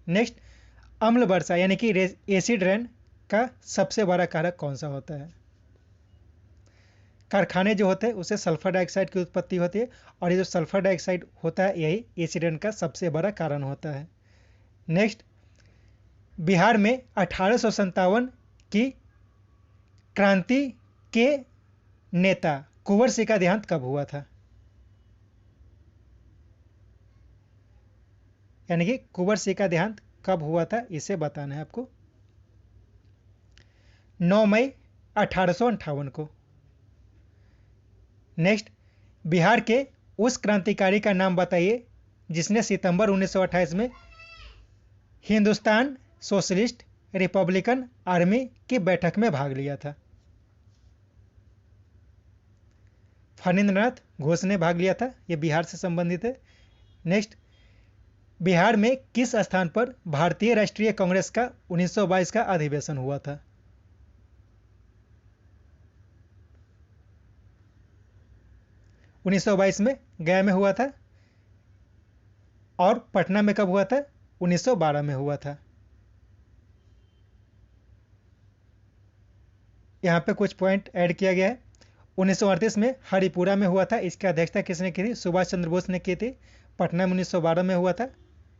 नेक्स्ट, अम्ल वर्षा यानी कि एसिड रेन का सबसे बड़ा कारक कौन सा होता है? कारखाने जो होते हैं उससे सल्फर डाइऑक्साइड की उत्पत्ति होती है, और ये जो सल्फर डाइऑक्साइड होता है यही एसिड रेन का सबसे बड़ा कारण होता है। नेक्स्ट, बिहार में 1857 की क्रांति के नेता कुंवर सिंह का देहांत कब हुआ था? यानी कि कुंवर सिंह का देहांत कब हुआ था इसे बताना है आपको। 9 मई 1858 को। नेक्स्ट, बिहार के उस क्रांतिकारी का नाम बताइए जिसने सितंबर 1928 में हिंदुस्तान सोशलिस्ट रिपब्लिकन आर्मी की बैठक में भाग लिया था। फणींद्रनाथ घोष ने भाग लिया था, यह बिहार से संबंधित है। नेक्स्ट, बिहार में किस स्थान पर भारतीय राष्ट्रीय कांग्रेस का 1922 का अधिवेशन हुआ था? उन्नीस में गया में हुआ था। और पटना में कब हुआ था? 1912 में हुआ था। यहाँ पे कुछ पॉइंट ऐड किया गया है। 1938 में हरिपुरा में हुआ था, इसकी अध्यक्षता किसने की थी? सुभाष चंद्र बोस ने की थी। पटना में 1912 में हुआ था।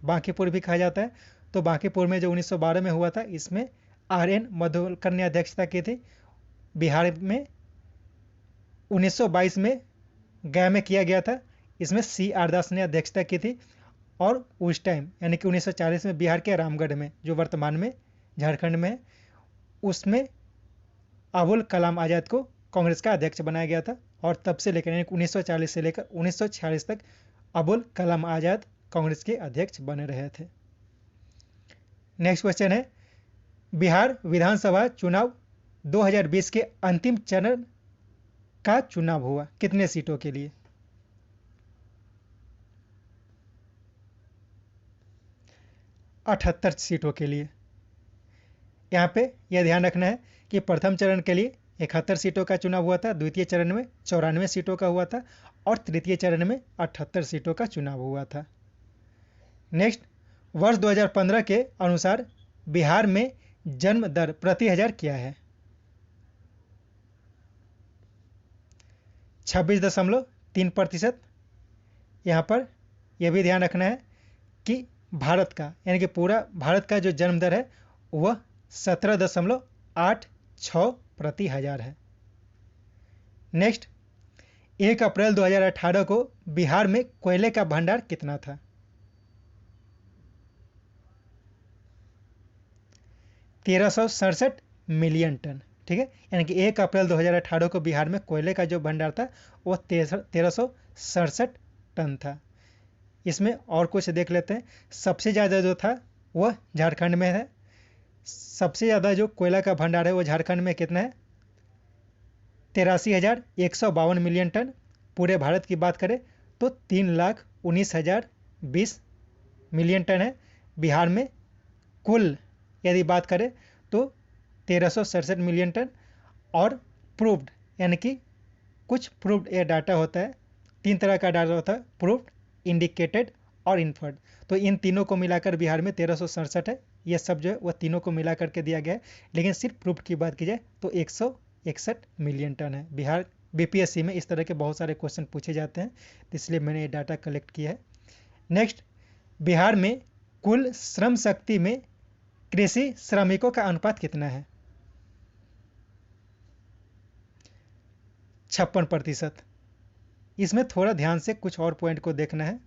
बांकीपुर भी कहा जाता है, तो बांकीपुर में जो 1912 में हुआ था इसमें RN मधुकर ने अध्यक्षता की थी। बिहार में 1922 में गया में किया गया था, इसमें CR दास ने अध्यक्षता की थी। और उस टाइम यानी कि 1940 में बिहार के रामगढ़ में जो वर्तमान में झारखंड में है उसमें अबुल कलाम आज़ाद को कांग्रेस का अध्यक्ष बनाया गया था। और तब से लेकर यानी 1940 से लेकर 1946 तक अबुल कलाम आज़ाद कांग्रेस के अध्यक्ष बने रहे थे। नेक्स्ट क्वेश्चन है, बिहार विधानसभा चुनाव 2020 के अंतिम चरण का चुनाव हुआ कितने सीटों के लिए? 78 सीटों के लिए। यहाँ पे यह ध्यान रखना है कि प्रथम चरण के लिए 71 सीटों का चुनाव हुआ था, द्वितीय चरण में 94 सीटों का हुआ था और तृतीय चरण में 78 सीटों का चुनाव हुआ था। नेक्स्ट, वर्ष 2015 के अनुसार बिहार में जन्म दर प्रति हजार क्या है? 26.3%। यहाँ पर यह भी ध्यान रखना है कि भारत का यानी कि पूरा भारत का जो जन्म दर है वह 17.86 प्रति हजार है। नेक्स्ट, 1 अप्रैल 2018 को बिहार में कोयले का भंडार कितना था? 1367 मिलियन टन। ठीक है, यानी कि 1 अप्रैल 2018 को बिहार में कोयले का जो भंडार था वह 1367 टन था। इसमें और कुछ देख लेते हैं। सबसे ज़्यादा जो था वह झारखंड में है। सबसे ज़्यादा जो कोयला का भंडार है वो झारखंड में कितना है? 83,152 मिलियन टन। पूरे भारत की बात करें तो 3,19,020 मिलियन टन है। बिहार में कुल यदि बात करें तो 1367 मिलियन टन। और प्रूव्ड यानी कि कुछ प्रूव्ड ये डाटा होता है, 3 तरह का डाटा होता है, प्रूव्ड, इंडिकेटेड और इन्फर्ड। तो इन तीनों को मिलाकर बिहार में 1367 है। ये सब जो है वह तीनों को मिला करके दिया गया है। लेकिन सिर्फ प्रूव्ड की बात की जाए तो 161 मिलियन टन है। बिहार बीपीएससी में इस तरह के बहुत सारे क्वेश्चन पूछे जाते हैं, तो इसलिए मैंने ये डाटा कलेक्ट किया है। नेक्स्ट, बिहार में कुल श्रम शक्ति में कृषि श्रमिकों का अनुपात कितना है? 56%। इसमें थोड़ा ध्यान से कुछ और पॉइंट को देखना है।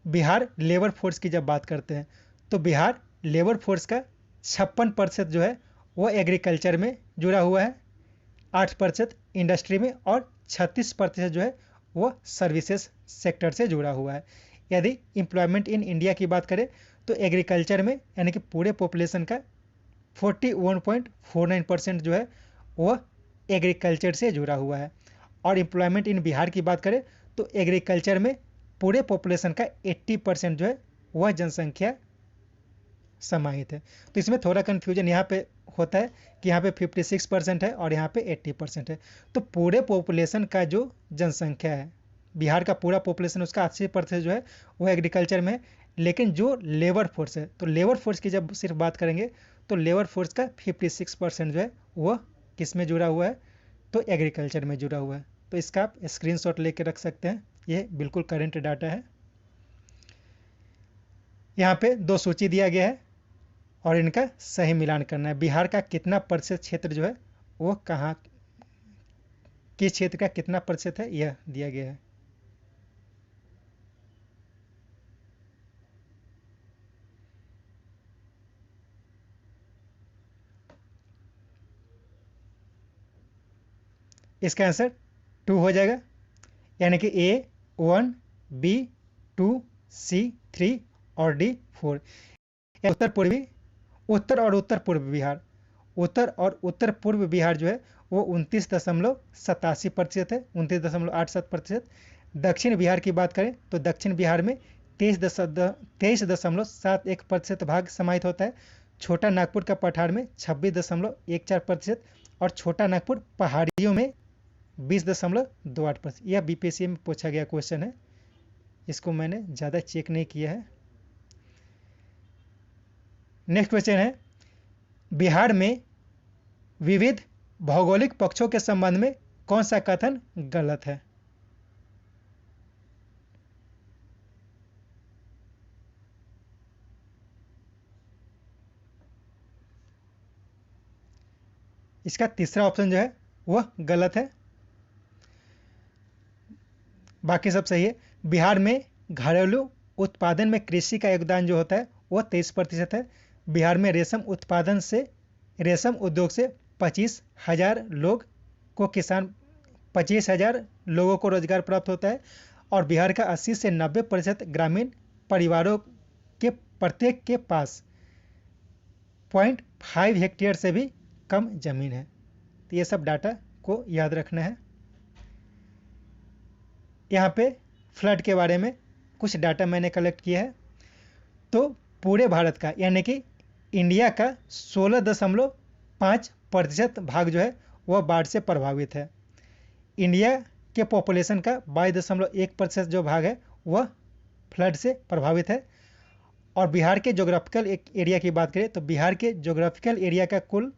बिहार लेबर फोर्स की जब बात करते हैं तो बिहार लेबर फोर्स का 56% जो है वो एग्रीकल्चर में जुड़ा हुआ है, 8% इंडस्ट्री में और 36% जो है वो सर्विसेज सेक्टर से जुड़ा हुआ है। यदि एम्प्लॉयमेंट इन इंडिया की बात करें तो एग्रीकल्चर में यानी कि पूरे पॉपुलेशन का 41.49% जो है वह एग्रीकल्चर से जुड़ा हुआ है। और एम्प्लॉयमेंट इन बिहार की बात करें तो एग्रीकल्चर में पूरे पॉपुलेशन का 80% जो है वह जनसंख्या समाहित है। तो इसमें थोड़ा कन्फ्यूजन यहाँ पे होता है कि यहाँ पे 56% है और यहाँ पे 80% है। तो पूरे पॉपुलेशन का जो जनसंख्या है, बिहार का पूरा पॉपुलेशन उसका 80% जो है वो एग्रीकल्चर में है। लेकिन जो लेबर फोर्स है, तो लेबर फोर्स की जब सिर्फ बात करेंगे तो लेबर फोर्स का 56% जो है वह किस में जुड़ा हुआ है? तो एग्रीकल्चर में जुड़ा हुआ है। तो इसका आप स्क्रीनशॉट लेके रख सकते हैं, ये बिल्कुल करंट डाटा है। यहाँ पे 2 सूची दिया गया है और इनका सही मिलान करना है। बिहार का कितना प्रतिशत क्षेत्र जो है वो कहाँ, किस क्षेत्र का कितना प्रतिशत है, यह दिया गया है। इसका आंसर 2 हो जाएगा, यानी कि A1, B 2, C 3 और D 4। उत्तर पूर्वी, उत्तर और उत्तर पूर्व बिहार, उत्तर और उत्तर पूर्व बिहार जो है वो 29.87% है, 29.87%। दक्षिण बिहार की बात करें तो दक्षिण बिहार में 23.71% भाग समाहित होता है। छोटा नागपुर का पठार में 26.14% और छोटा नागपुर पहाड़ियों में 20.28%। यह बीपीएससी में पूछा गया क्वेश्चन है, इसको मैंने ज़्यादा चेक नहीं किया है। नेक्स्ट क्वेश्चन है, बिहार में विविध भौगोलिक पक्षों के संबंध में कौन सा कथन गलत है? इसका तीसरा ऑप्शन जो है वह गलत है, बाकी सब सही है। बिहार में घरेलू उत्पादन में कृषि का योगदान जो होता है वह 23% है। बिहार में रेशम उत्पादन से, रेशम उद्योग से 25,000 लोग को 25,000 लोगों को रोजगार प्राप्त होता है। और बिहार का 80 से 90% ग्रामीण परिवारों के प्रत्येक के पास 0.5 हेक्टेयर से भी कम जमीन है। तो ये सब डाटा को याद रखना है। यहाँ पे फ्लड के बारे में कुछ डाटा मैंने कलेक्ट किया है। तो पूरे भारत का यानी कि इंडिया का 16.5% भाग जो है वह बाढ़ से प्रभावित है। इंडिया के पॉपुलेशन का 22.1% जो भाग है वह फ्लड से प्रभावित है। और बिहार के जोग्राफिकल एक एरिया की बात करें तो बिहार के जोग्राफिकल एरिया का कुल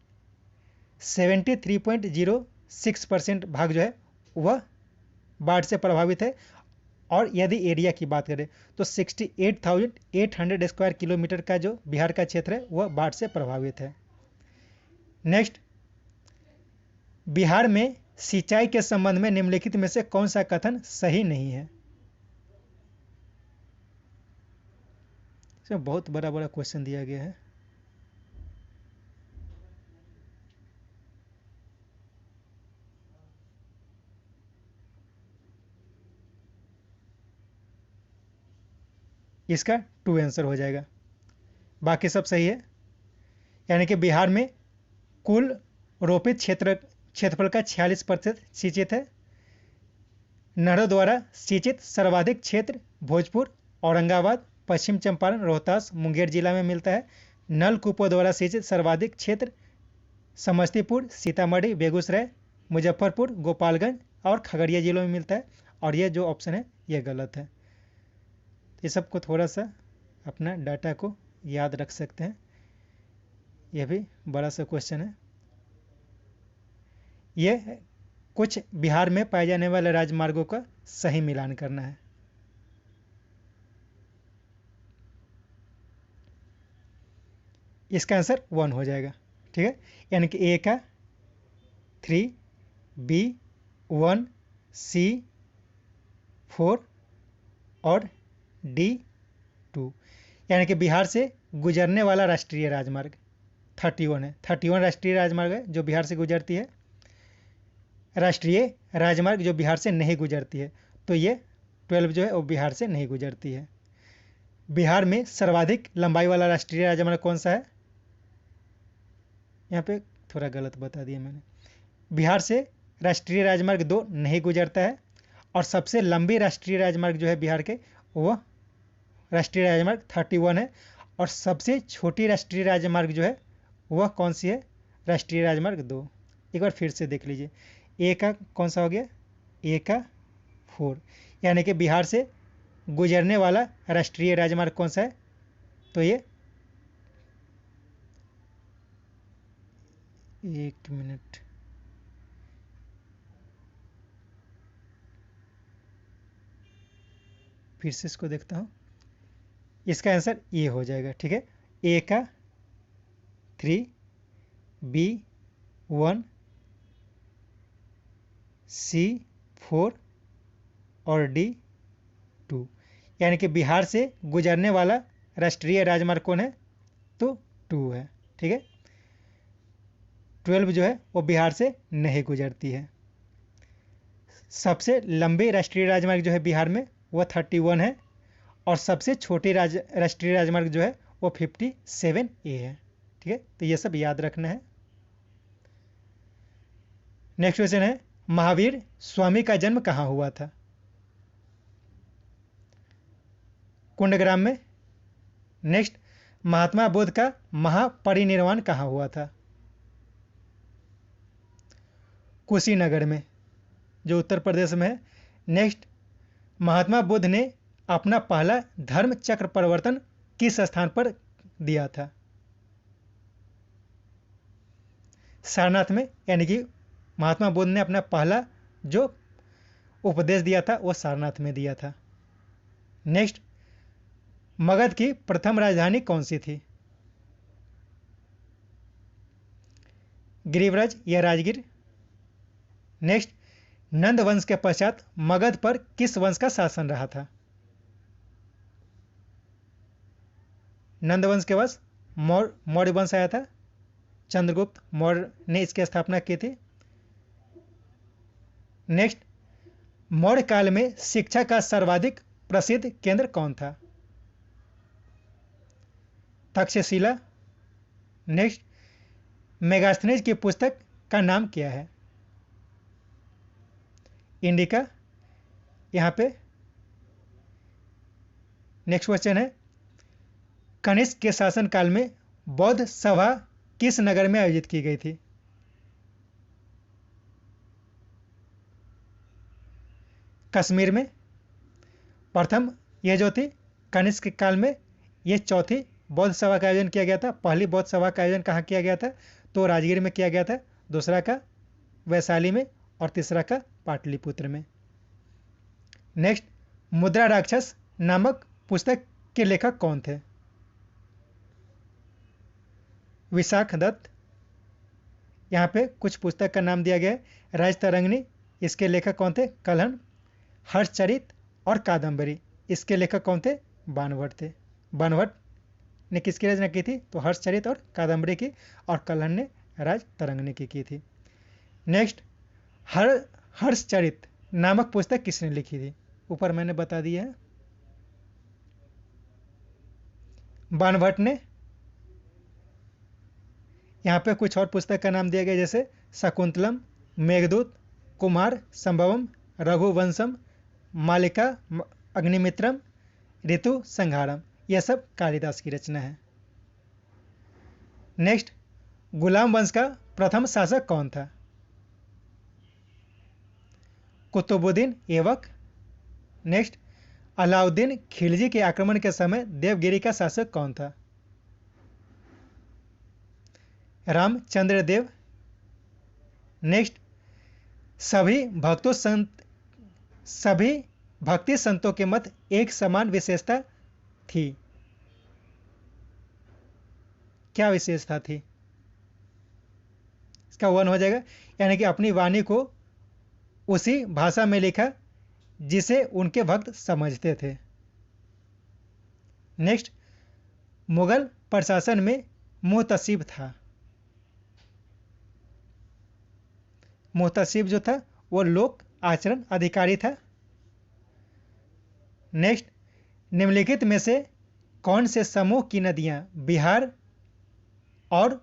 73.06% भाग जो है वह बाढ़ से प्रभावित है। और यदि एरिया की बात करें तो 68,800 स्क्वायर किलोमीटर का जो बिहार का क्षेत्र है वह बाढ़ से प्रभावित है। नेक्स्ट, बिहार में सिंचाई के संबंध में निम्नलिखित में से कौन सा कथन सही नहीं है? इसमें बहुत बड़ा बड़ा क्वेश्चन दिया गया है। इसका 2 आंसर हो जाएगा, बाकी सब सही है। यानी कि बिहार में कुल रोपित क्षेत्रफल का 46% सिंचित है। नहरों द्वारा सिंचित सर्वाधिक क्षेत्र भोजपुर, औरंगाबाद, पश्चिम चंपारण, रोहतास, मुंगेर जिला में मिलता है। नलकूपों द्वारा सिंचित सर्वाधिक क्षेत्र समस्तीपुर, सीतामढ़ी, बेगूसराय, मुजफ्फरपुर, गोपालगंज और खगड़िया जिलों में मिलता है। और ये जो ऑप्शन है ये गलत है। ये सबको थोड़ा सा अपना डाटा को याद रख सकते हैं, यह भी बड़ा सा क्वेश्चन है। ये कुछ बिहार में पाए जाने वाले राजमार्गों का सही मिलान करना है। इसका आंसर 1 हो जाएगा, ठीक है। यानी कि ए का 3, बी 1, सी 4 और डी 2। यानी कि बिहार से गुजरने वाला राष्ट्रीय राजमार्ग 31 है। 31 राष्ट्रीय राजमार्ग है जो बिहार से गुजरती है। राष्ट्रीय राजमार्ग जो बिहार से नहीं गुजरती है, तो ये 12 जो है वो बिहार से नहीं गुजरती है। बिहार में सर्वाधिक लंबाई वाला राष्ट्रीय राजमार्ग कौन सा है? यहाँ पे थोड़ा गलत बता दिया मैंने। बिहार से राष्ट्रीय राजमार्ग 2 नहीं गुजरता है। और सबसे लंबी राष्ट्रीय राजमार्ग जो है बिहार के वह राष्ट्रीय राजमार्ग 31 है। और सबसे छोटी राष्ट्रीय राजमार्ग जो है वह कौन सी है? राष्ट्रीय राजमार्ग 2। एक बार फिर से देख लीजिए, ए का कौन सा हो गया? ए का 4। यानी कि बिहार से गुजरने वाला राष्ट्रीय राजमार्ग कौन सा है? तो ये 1 मिनट, फिर से इसको देखता हूँ। इसका आंसर ए हो जाएगा, ठीक है। ए का 3, बी 1, सी 4 और डी 2। यानी कि बिहार से गुजरने वाला राष्ट्रीय राजमार्ग कौन है? तो 2 है, ठीक है। 12 जो है वो बिहार से नहीं गुजरती है। सबसे लंबे राष्ट्रीय राजमार्ग जो है बिहार में वह 31 है। और सबसे छोटी राष्ट्रीय राजमार्ग जो है वो 57A है, ठीक है। तो ये सब याद रखना है। नेक्स्ट क्वेश्चन है, महावीर स्वामी का जन्म कहाँ हुआ था? कुंडग्राम में। नेक्स्ट, महात्मा बुद्ध का महापरिनिर्वाण कहाँ हुआ था? कुशीनगर में, जो उत्तर प्रदेश में है। नेक्स्ट, महात्मा बुद्ध ने अपना पहला धर्म चक्र परिवर्तन किस स्थान पर दिया था? सारनाथ में। यानी कि महात्मा बुद्ध ने अपना पहला जो उपदेश दिया था वो सारनाथ में दिया था। नेक्स्ट, मगध की प्रथम राजधानी कौन सी थी? गिरिव्रज या राजगीर। नेक्स्ट, नंद वंश के पश्चात मगध पर किस वंश का शासन रहा था? नंद वंश के बाद मौर्य वंश आया था। चंद्रगुप्त मौर्य ने इसकी स्थापना की थी। नेक्स्ट, मौर्य काल में शिक्षा का सर्वाधिक प्रसिद्ध केंद्र कौन था? तक्षशिला। नेक्स्ट, मेगास्थनीज की पुस्तक का नाम क्या है? इंडिका। यहाँ पे नेक्स्ट क्वेश्चन है, कनिष्क के शासनकाल में बौद्ध सभा किस नगर में आयोजित की गई थी? कश्मीर में। प्रथम ये जो थी कनिष्क काल में, ये चौथी बौद्ध सभा का आयोजन किया गया था। पहली बौद्ध सभा का आयोजन कहाँ किया गया था? तो राजगीर में किया गया था, दूसरा का वैशाली में और तीसरा का पाटलिपुत्र में। नेक्स्ट, मुद्रा राक्षस नामक पुस्तक के लेखक कौन थे? विशाख दत्त। यहाँ पे कुछ पुस्तक का नाम दिया गया है। राजतरंगिणी, इसके लेखक कौन थे? कल्हण। हर्षचरित और कादम्बरी, इसके लेखक कौन थे? बाणभट्ट थे। बाणभट्ट ने किसकी रचना की थी? तो हर्षचरित और कादम्बरी की, और कल्हण ने राजतरंगिणी की थी। नेक्स्ट, हर्षचरित नामक पुस्तक किसने लिखी थी? ऊपर मैंने बता दिया है, बाणभट्ट ने। यहाँ पे कुछ और पुस्तक का नाम दिया गया, जैसे शकुंतलम, मेघदूत, कुमार संभवम, रघुवंशम, मालिका अग्निमित्रम, ऋतु संहारम, यह सब कालिदास की रचना है। नेक्स्ट, गुलाम वंश का प्रथम शासक कौन था? कुतुबुद्दीन ऐबक। नेक्स्ट, अलाउद्दीन खिलजी के आक्रमण के समय देवगिरी का शासक कौन था? रामचंद्र देव। नेक्स्ट, सभी भक्ति संतों के मत एक समान विशेषता थी, क्या विशेषता थी? इसका वन हो जाएगा, यानी कि अपनी वाणी को उसी भाषा में लिखा जिसे उनके भक्त समझते थे। नेक्स्ट, मुगल प्रशासन में मुहतसिब था। मुहतसिब जो था वो लोक आचरण अधिकारी था। नेक्स्ट, निम्नलिखित में से कौन से समूह की नदियां बिहार और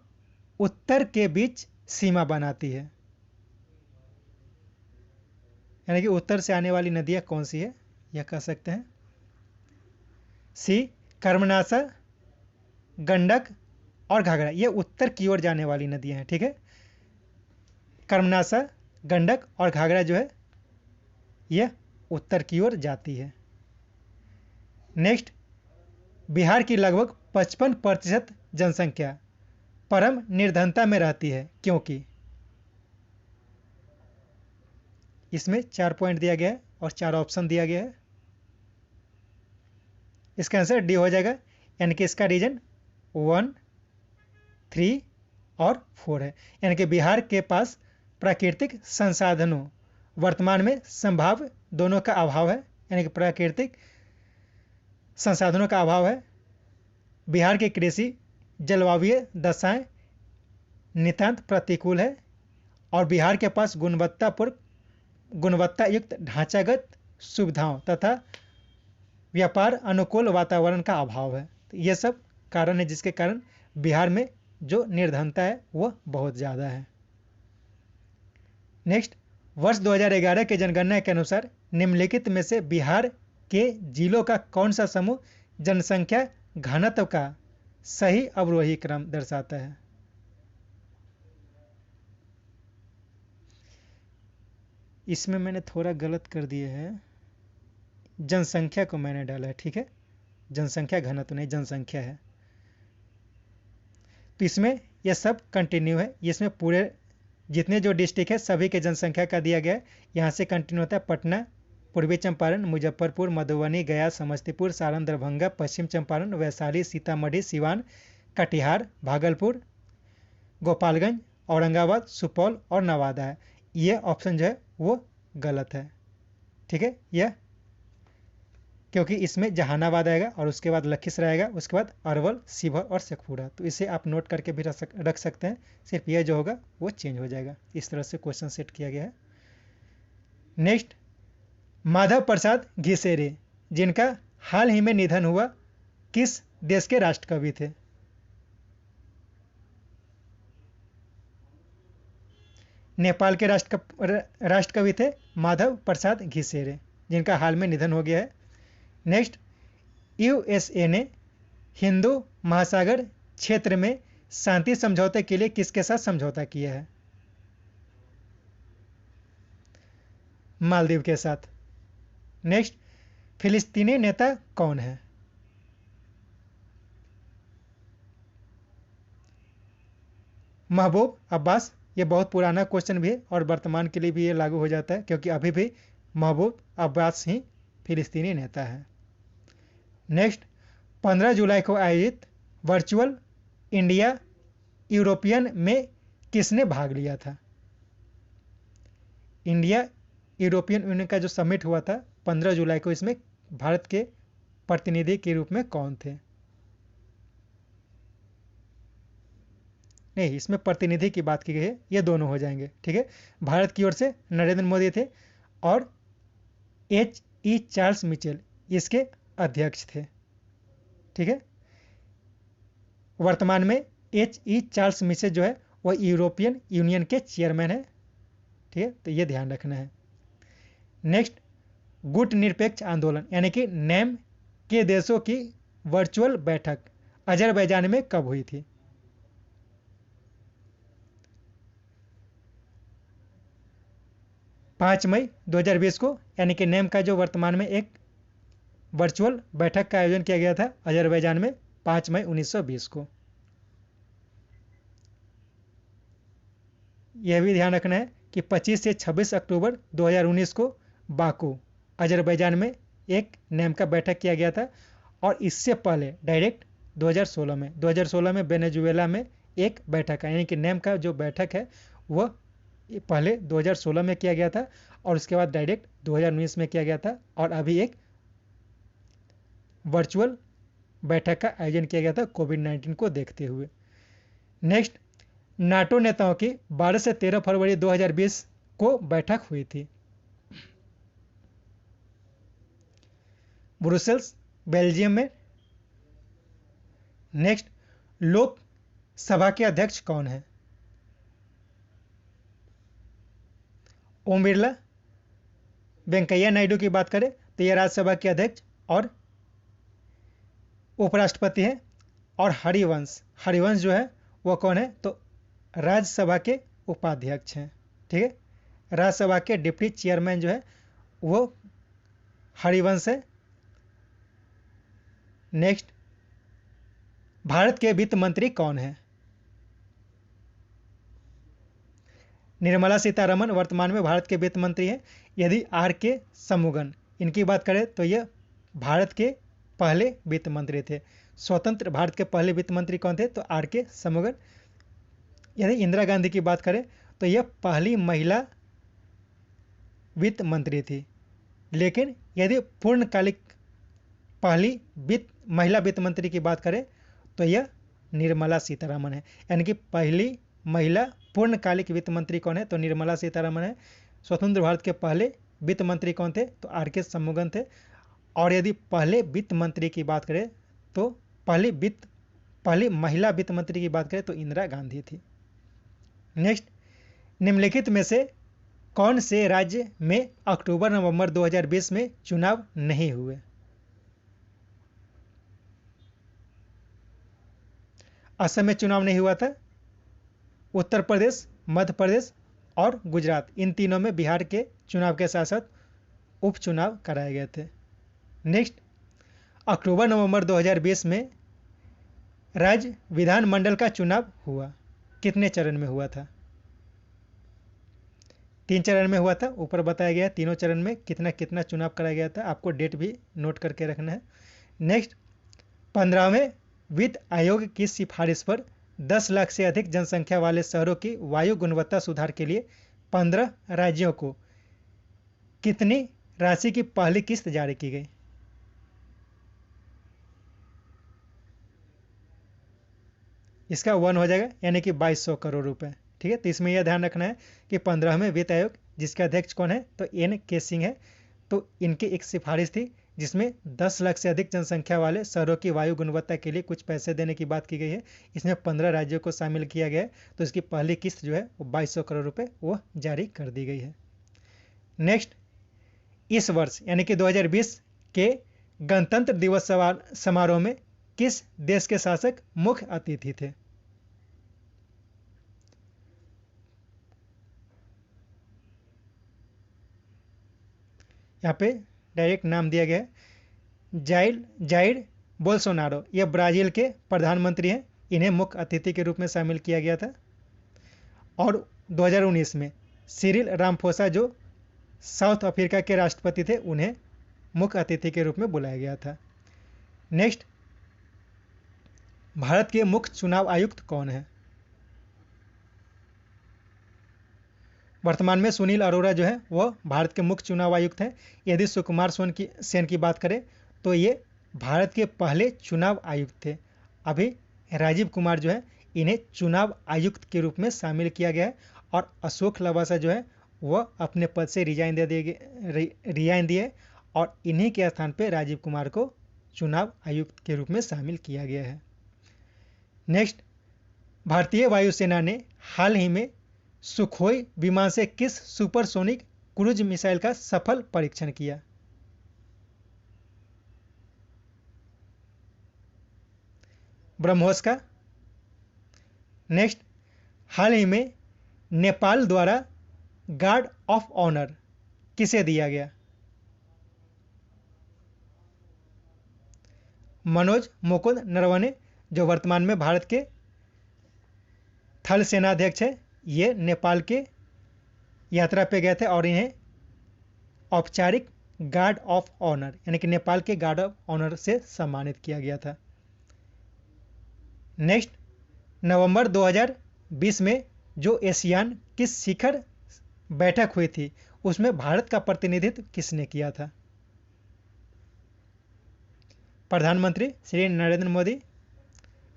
उत्तर के बीच सीमा बनाती है? यानी कि उत्तर से आने वाली नदियां कौन सी है, यह कह सकते हैं। सी, कर्मनाशा, गंडक और घाघरा, ये उत्तर की ओर जाने वाली नदियां हैं, ठीक है। कर्मनाशा, गंडक और घाघरा जो है यह उत्तर की ओर जाती है। नेक्स्ट, बिहार की लगभग 55% जनसंख्या परम निर्धनता में रहती है, क्योंकि? इसमें 4 पॉइंट दिया गया है और 4 ऑप्शन दिया गया है। इसका आंसर डी हो जाएगा, यानी कि इसका रीजन 1, 3 और 4 है। यानी कि बिहार के पास प्राकृतिक संसाधनों वर्तमान में संभाव्य दोनों का अभाव है, यानी कि प्राकृतिक संसाधनों का अभाव है। बिहार की कृषि जलवायु दशाएं नितांत प्रतिकूल है, और बिहार के पास गुणवत्ता युक्त ढांचागत सुविधाओं तथा व्यापार अनुकूल वातावरण का अभाव है। तो ये सब कारण है जिसके कारण बिहार में जो निर्धनता है वह बहुत ज़्यादा है। नेक्स्ट, वर्ष 2011 के जनगणना के अनुसार निम्नलिखित में से बिहार के जिलों का कौन सा समूह जनसंख्या घनत्व का सही अवरोही क्रम दर्शाता है? इसमें मैंने थोड़ा गलत कर दिया है, जनसंख्या को मैंने डाला है, ठीक है। जनसंख्या घनत्व नहीं, जनसंख्या है। तो इसमें यह सब कंटिन्यू है, इसमें पूरे जितने जो डिस्ट्रिक्ट है सभी के जनसंख्या का दिया गया है। यहाँ से कंटिन्यू होता है पटना, पूर्वी चंपारण, मुजफ्फरपुर, मधुबनी, गया, समस्तीपुर, सारण, दरभंगा, पश्चिम चंपारण, वैशाली, सीतामढ़ी, सिवान, कटिहार, भागलपुर, गोपालगंज, औरंगाबाद, सुपौल और नवादा है। ये ऑप्शन जो है वो गलत है, ठीक है। यह क्योंकि इसमें जहानाबाद आएगा और उसके बाद लखीसराय आएगा, उसके बाद अरवल, शिवहर और शेखपुरा। तो इसे आप नोट करके भी रख सकते हैं, सिर्फ यह जो होगा वो चेंज हो जाएगा। इस तरह से क्वेश्चन सेट किया गया है। नेक्स्ट, माधव प्रसाद घिसेरे जिनका हाल ही में निधन हुआ, किस देश के राष्ट्रकवि थे? नेपाल के राष्ट्रकवि थे माधव प्रसाद घिसेरे, जिनका हाल में निधन हो गया है। नेक्स्ट, यूएसए ने हिंदू महासागर क्षेत्र में शांति समझौते के लिए किसके साथ समझौता किया है? मालदीव के साथ। नेक्स्ट, फिलिस्तीनी नेता कौन है? महबूब अब्बास। ये बहुत पुराना क्वेश्चन भी है और वर्तमान के लिए भी ये लागू हो जाता है, क्योंकि अभी भी महबूब अब्बास ही फिलिस्तीनी नेता है। नेक्स्ट, 15 जुलाई को आयोजित वर्चुअल इंडिया यूरोपियन में किसने भाग लिया था? इंडिया यूरोपियन यूनियन का जो समिट हुआ था 15 जुलाई को, इसमें भारत के प्रतिनिधि के रूप में कौन थे? नहीं, इसमें प्रतिनिधि की बात की गई है, ये दोनों हो जाएंगे। ठीक है, भारत की ओर से नरेंद्र मोदी थे और H.E. चार्ल्स मिचेल इसके अध्यक्ष थे। ठीक है, वर्तमान में H.E. चार्ल्स मिचेल जो है वह यूरोपियन यूनियन के चेयरमैन है। ठीक है, तो ये ध्यान रखना है। नेक्स्ट, गुट निरपेक्ष आंदोलन यानी कि नेम के देशों की वर्चुअल बैठक अजरबैजान में कब हुई थी? 5 मई 2020 को, यानी कि नेम का जो वर्तमान में एक वर्चुअल बैठक का आयोजन किया गया था अजरबैजान में 5 मई 1920 को। यह भी ध्यान रखना है कि 25 से 26 अक्टूबर 2019 को बाकू अजरबैजान में एक नेम का बैठक किया गया था। और इससे पहले डायरेक्ट 2016 में वेनेजुएला में एक बैठक है, यानी कि नेम का जो बैठक है वह पहले 2016 में किया गया था और उसके बाद डायरेक्ट 2019 में किया गया था, और अभी एक वर्चुअल बैठक का आयोजन किया गया था कोविड-19 को देखते हुए। नेक्स्ट, नाटो नेताओं की 12 से 13 फरवरी 2020 को बैठक हुई थी। ब्रुसेल्स, बेल्जियम में। नेक्स्ट, लोक सभा के अध्यक्ष कौन है? ओम बिरला। वेंकैया नायडू की बात करें तो यह राज्यसभा के अध्यक्ष और उपराष्ट्रपति हैं। और हरिवंश, हरिवंश जो है वह कौन है? तो राज्यसभा के उपाध्यक्ष हैं। ठीक है, राज्यसभा के डिप्टी चेयरमैन जो है वो हरिवंश है। नेक्स्ट, भारत के वित्त मंत्री कौन है? निर्मला सीतारमण वर्तमान में भारत के वित्त मंत्री हैं। यदि आर के शमुगन इनकी बात करें तो यह भारत के पहले वित्त मंत्री थे। स्वतंत्र भारत के पहले वित्त मंत्री कौन थे? तो आर के शमुगन। यदि इंदिरा गांधी की बात करें तो यह पहली महिला वित्त मंत्री थी। लेकिन यदि पूर्णकालिक पहली महिला वित्त मंत्री की बात करें तो यह निर्मला सीतारमण है, यानी कि पहली महिला पूर्णकालिक वित्त मंत्री कौन है? तो निर्मला सीतारमण है। स्वतंत्र भारत के पहले वित्त मंत्री कौन थे? तो आर के शमुगन थे। और यदि पहले वित्त मंत्री की बात करें तो पहली महिला वित्त मंत्री की बात करें तो इंदिरा गांधी थी। नेक्स्ट, निम्नलिखित में से कौन से राज्य में अक्टूबर-नवंबर 2020 में चुनाव नहीं हुए? असम में चुनाव नहीं हुआ था। उत्तर प्रदेश, मध्य प्रदेश और गुजरात, इन तीनों में बिहार के चुनाव के साथ साथ उपचुनाव कराए गए थे। नेक्स्ट, अक्टूबर-नवंबर 2020 में राज्य विधानमंडल का चुनाव हुआ, कितने चरण में हुआ था? 3 चरण में हुआ था। ऊपर बताया गया तीनों चरण में कितना कितना चुनाव कराया गया था। आपको डेट भी नोट करके रखना है। नेक्स्ट, 15वें वित्त आयोग की सिफारिश पर 10 लाख से अधिक जनसंख्या वाले शहरों की वायु गुणवत्ता सुधार के लिए 15 राज्यों को कितनी राशि की पहली किस्त जारी की गई? इसका 1 हो जाएगा, यानी कि 2200 करोड़ रुपए। ठीक है, तो इसमें यह ध्यान रखना है कि 15वें वित्त आयोग जिसके अध्यक्ष कौन है? तो एन के सिंह है। तो इनकी एक सिफारिश थी जिसमें 10 लाख से अधिक जनसंख्या वाले शहरों की वायु गुणवत्ता के लिए कुछ पैसे देने की बात की गई है। इसमें 15 राज्यों को शामिल किया गया है। तो इसकी पहली किस्त जो है वो 2200 करोड़ रुपए वो जारी कर दी गई है। नेक्स्ट, इस वर्ष यानी कि 2020 के गणतंत्र दिवस समारोह में किस देश के शासक मुख्य अतिथि थे? यहाँ पे डायरेक्ट नाम दिया गया है। जाइर बोल्सोनारो, ये ब्राज़ील के प्रधानमंत्री हैं, इन्हें मुख्य अतिथि के रूप में शामिल किया गया था। और 2019 में सिरिल रामफोसा, जो साउथ अफ्रीका के राष्ट्रपति थे, उन्हें मुख्य अतिथि के रूप में बुलाया गया था। नेक्स्ट, भारत के मुख्य चुनाव आयुक्त कौन है? वर्तमान में सुनील अरोड़ा जो है वह भारत के मुख्य चुनाव आयुक्त हैं। यदि सुकुमार सेन की बात करें तो ये भारत के पहले चुनाव आयुक्त थे। अभी राजीव कुमार जो है इन्हें चुनाव आयुक्त के रूप में शामिल किया गया है, और अशोक लवासा जो है वह अपने पद से रिजाइन दिए और इन्हीं के स्थान पर राजीव कुमार को चुनाव आयुक्त के रूप में शामिल किया गया है। नेक्स्ट, भारतीय वायुसेना ने हाल ही में सुखोई विमान से किस सुपरसोनिक क्रूज मिसाइल का सफल परीक्षण किया? ब्रह्मोस का। नेक्स्ट, हाल ही में नेपाल द्वारा गार्ड ऑफ ऑनर किसे दिया गया? मनोज मुकुंद नरवणे, जो वर्तमान में भारत के थल सेनाध्यक्ष है, ये नेपाल के यात्रा पे गए थे और इन्हें औपचारिक गार्ड ऑफ ऑनर यानी कि नेपाल के गार्ड ऑफ ऑनर से सम्मानित किया गया था। नेक्स्ट, नवंबर 2020 में जो एशियान की शिखर बैठक हुई थी उसमें भारत का प्रतिनिधित्व किसने किया था? प्रधानमंत्री श्री नरेंद्र मोदी।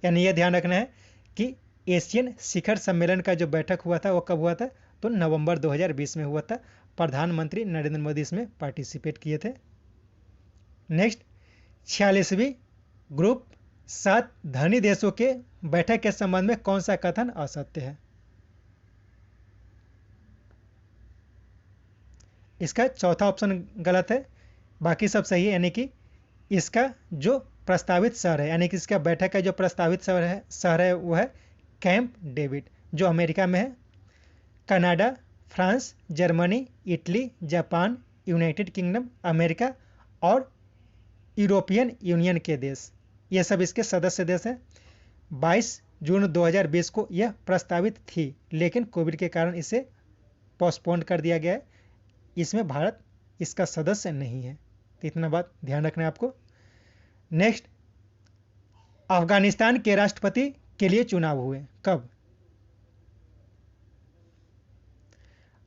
यानी यह ध्यान रखना है कि एशियन शिखर सम्मेलन का जो बैठक हुआ था वो कब हुआ था? तो नवंबर 2020 में हुआ था। प्रधानमंत्री नरेंद्र मोदी इसमें पार्टिसिपेट किए थे। नेक्स्ट, 46वीं ग्रुप 7 धनी देशों के बैठक के संबंध में कौन सा कथन असत्य है? इसका चौथा ऑप्शन गलत है, बाकी सब सही है। यानी कि इसका जो प्रस्तावित शहर है, यानी कि इसका बैठक का जो प्रस्तावित शहर है वो है कैंप डेविड, जो अमेरिका में है। Canada, France, Germany, Italy, Japan, United kingdom, America और यूरोपियन यूनियन के देश, ये सब इसके सदस्य देश हैं। 22 जून 2020 को यह प्रस्तावित थी, लेकिन कोविड के कारण इसे पोस्टपोन कर दिया गया है। इसमें भारत इसका सदस्य नहीं है, तो इतना बात ध्यान रखना है आपको। नेक्स्ट, अफगानिस्तान के राष्ट्रपति के लिए चुनाव हुए कब?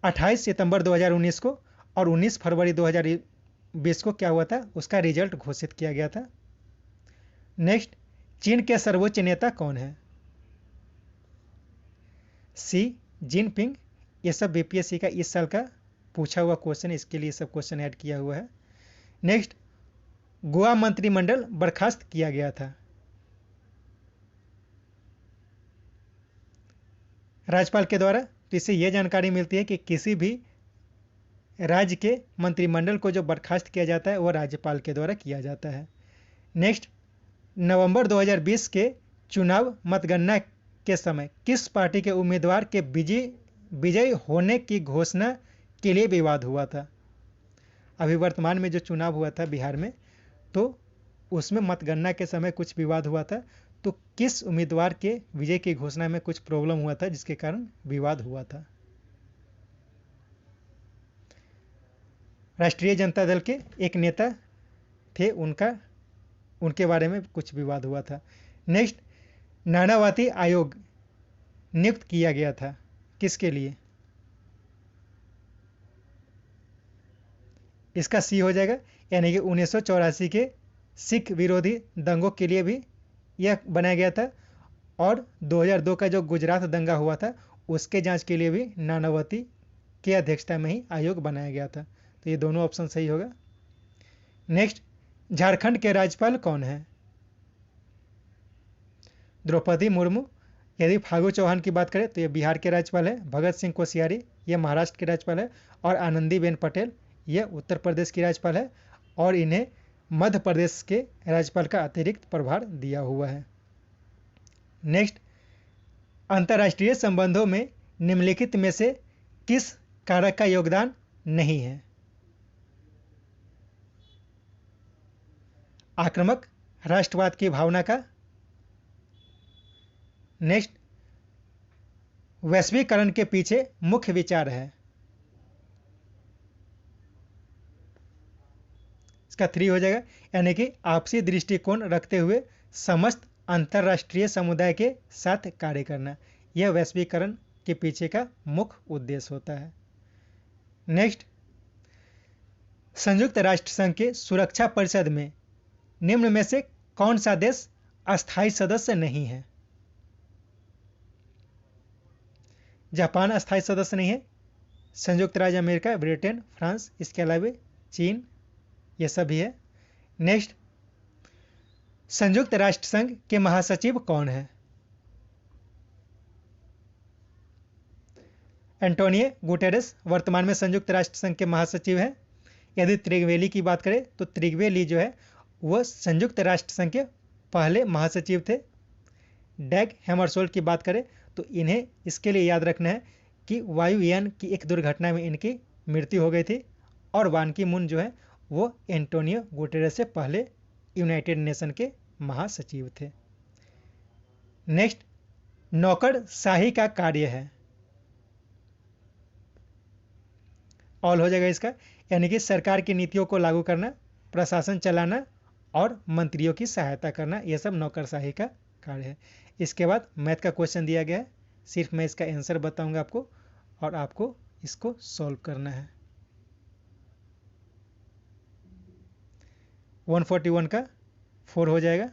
28 सितंबर 2019 को, और 19 फरवरी 2020 को क्या हुआ था? उसका रिजल्ट घोषित किया गया था। नेक्स्ट, चीन के सर्वोच्च नेता कौन है? Xi Jinping. ये सब बीपीएससी का इस साल का पूछा हुआ क्वेश्चन, इसके लिए सब क्वेश्चन ऐड किया हुआ है। नेक्स्ट, गोवा मंत्रिमंडल बर्खास्त किया गया था। राज्यपाल के द्वारा। तो इससे यह जानकारी मिलती है कि किसी भी राज्य के मंत्रिमंडल को जो बर्खास्त किया जाता है वह राज्यपाल के द्वारा किया जाता है। नेक्स्ट, नवंबर 2020 के चुनाव मतगणना के समय किस पार्टी के उम्मीदवार के विजयी होने की घोषणा के लिए विवाद हुआ था? अभी वर्तमान में जो चुनाव हुआ था बिहार में, तो उसमें मतगणना के समय कुछ विवाद हुआ था। तो किस उम्मीदवार के विजय की घोषणा में कुछ प्रॉब्लम हुआ था जिसके कारण विवाद हुआ था? राष्ट्रीय जनता दल के एक नेता थे, उनके बारे में कुछ विवाद हुआ था। नेक्स्ट, नानावती आयोग नियुक्त किया गया था किसके लिए? इसका सी हो जाएगा, यानी कि 1984 के सिख विरोधी दंगों के लिए भी यह बनाया गया था, और 2002 का जो गुजरात दंगा हुआ था उसके जांच के लिए भी नानावती की अध्यक्षता में ही आयोग बनाया गया था। तो ये दोनों ऑप्शन सही होगा। नेक्स्ट, झारखंड के राज्यपाल कौन है? द्रौपदी मुर्मू। यदि फागू चौहान की बात करें तो ये बिहार के राज्यपाल है। भगत सिंह कोश्यारी ये महाराष्ट्र के राज्यपाल है, और आनंदीबेन पटेल ये उत्तर प्रदेश की राज्यपाल है, और इन्हें मध्य प्रदेश के राज्यपाल का अतिरिक्त प्रभार दिया हुआ है। नेक्स्ट, अंतर्राष्ट्रीय संबंधों में निम्नलिखित में से किस कारक का योगदान नहीं है? आक्रामक राष्ट्रवाद की भावना का। नेक्स्ट, वैश्वीकरण के पीछे मुख्य विचार है। इसका 3 हो जाएगा, यानी कि आपसी दृष्टिकोण रखते हुए समस्त अंतर्राष्ट्रीय समुदाय के साथ कार्य करना, यह वैश्वीकरण के पीछे का मुख्य उद्देश्य होता है। नेक्स्ट, संयुक्त राष्ट्र संघ के सुरक्षा परिषद में निम्न में से कौन सा देश अस्थायी सदस्य नहीं है? जापान अस्थायी सदस्य नहीं है, संयुक्त राज्य अमेरिका, ब्रिटेन, फ्रांस, इसके अलावा चीन, ये सभी है। नेक्स्ट, संयुक्त राष्ट्र संघ के महासचिव कौन है? एंटोनियो गुटेरेस वर्तमान में संयुक्त राष्ट्र संघ के महासचिव हैं। यदि त्रिवेली की बात करें तो त्रिवेली जो है वह संयुक्त राष्ट्र संघ के पहले महासचिव थे। डैग हैमरशोल्ड की बात करें तो इन्हें इसके लिए याद रखना है कि वायुयान की एक दुर्घटना में इनकी मृत्यु हो गई थी, और बान की मून जो है वो एंटोनियो गुटेरेस से पहले यूनाइटेड नेशन के महासचिव थे। नेक्स्ट, नौकरशाही का कार्य है। ऑल हो जाएगा इसका, यानी कि सरकार की नीतियों को लागू करना, प्रशासन चलाना और मंत्रियों की सहायता करना, यह सब नौकरशाही का कार्य है। इसके बाद मैथ का क्वेश्चन दिया गया है, सिर्फ मैं इसका आंसर बताऊंगा आपको और आपको इसको सॉल्व करना है। 141 का 4 हो जाएगा,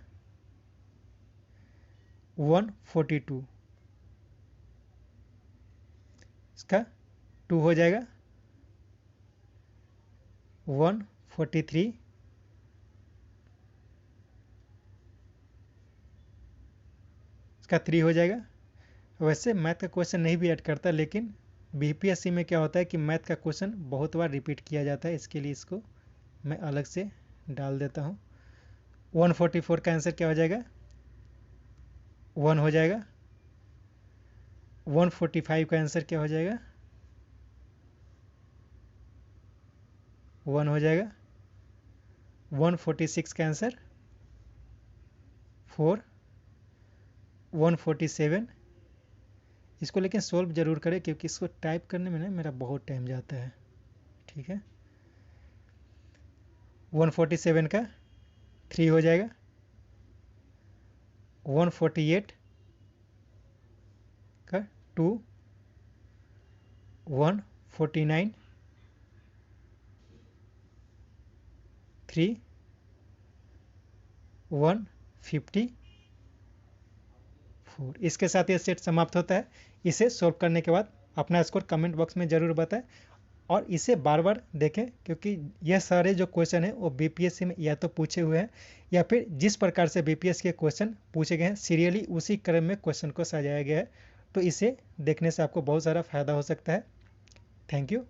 142 इसका 2 हो जाएगा, 143 इसका 3 हो जाएगा। वैसे मैथ का क्वेश्चन नहीं भी ऐड करता, लेकिन बीपीएससी में क्या होता है कि मैथ का क्वेश्चन बहुत बार रिपीट किया जाता है, इसके लिए इसको मैं अलग से डाल देता हूँ। 144 का आंसर क्या हो जाएगा? 1 हो जाएगा। 145 का आंसर क्या हो जाएगा? 1 हो जाएगा। 146 का आंसर 4। 147, इसको लेकिन सोल्व जरूर करें क्योंकि इसको टाइप करने में ना मेरा बहुत टाइम जाता है, ठीक है। 147 का 3 हो जाएगा। 148 का 2, 149 3, 154। इसके साथ ये सेट समाप्त होता है। इसे सोल्व करने के बाद अपना स्कोर कमेंट बॉक्स में ज़रूर बताएं और इसे बार बार देखें, क्योंकि यह सारे जो क्वेश्चन हैं वो बीपीएससी में या तो पूछे हुए हैं या फिर जिस प्रकार से बीपीएससी के क्वेश्चन पूछे गए हैं सीरियली उसी क्रम में क्वेश्चन को सजाया गया है। तो इसे देखने से आपको बहुत सारा फायदा हो सकता है। Thank you.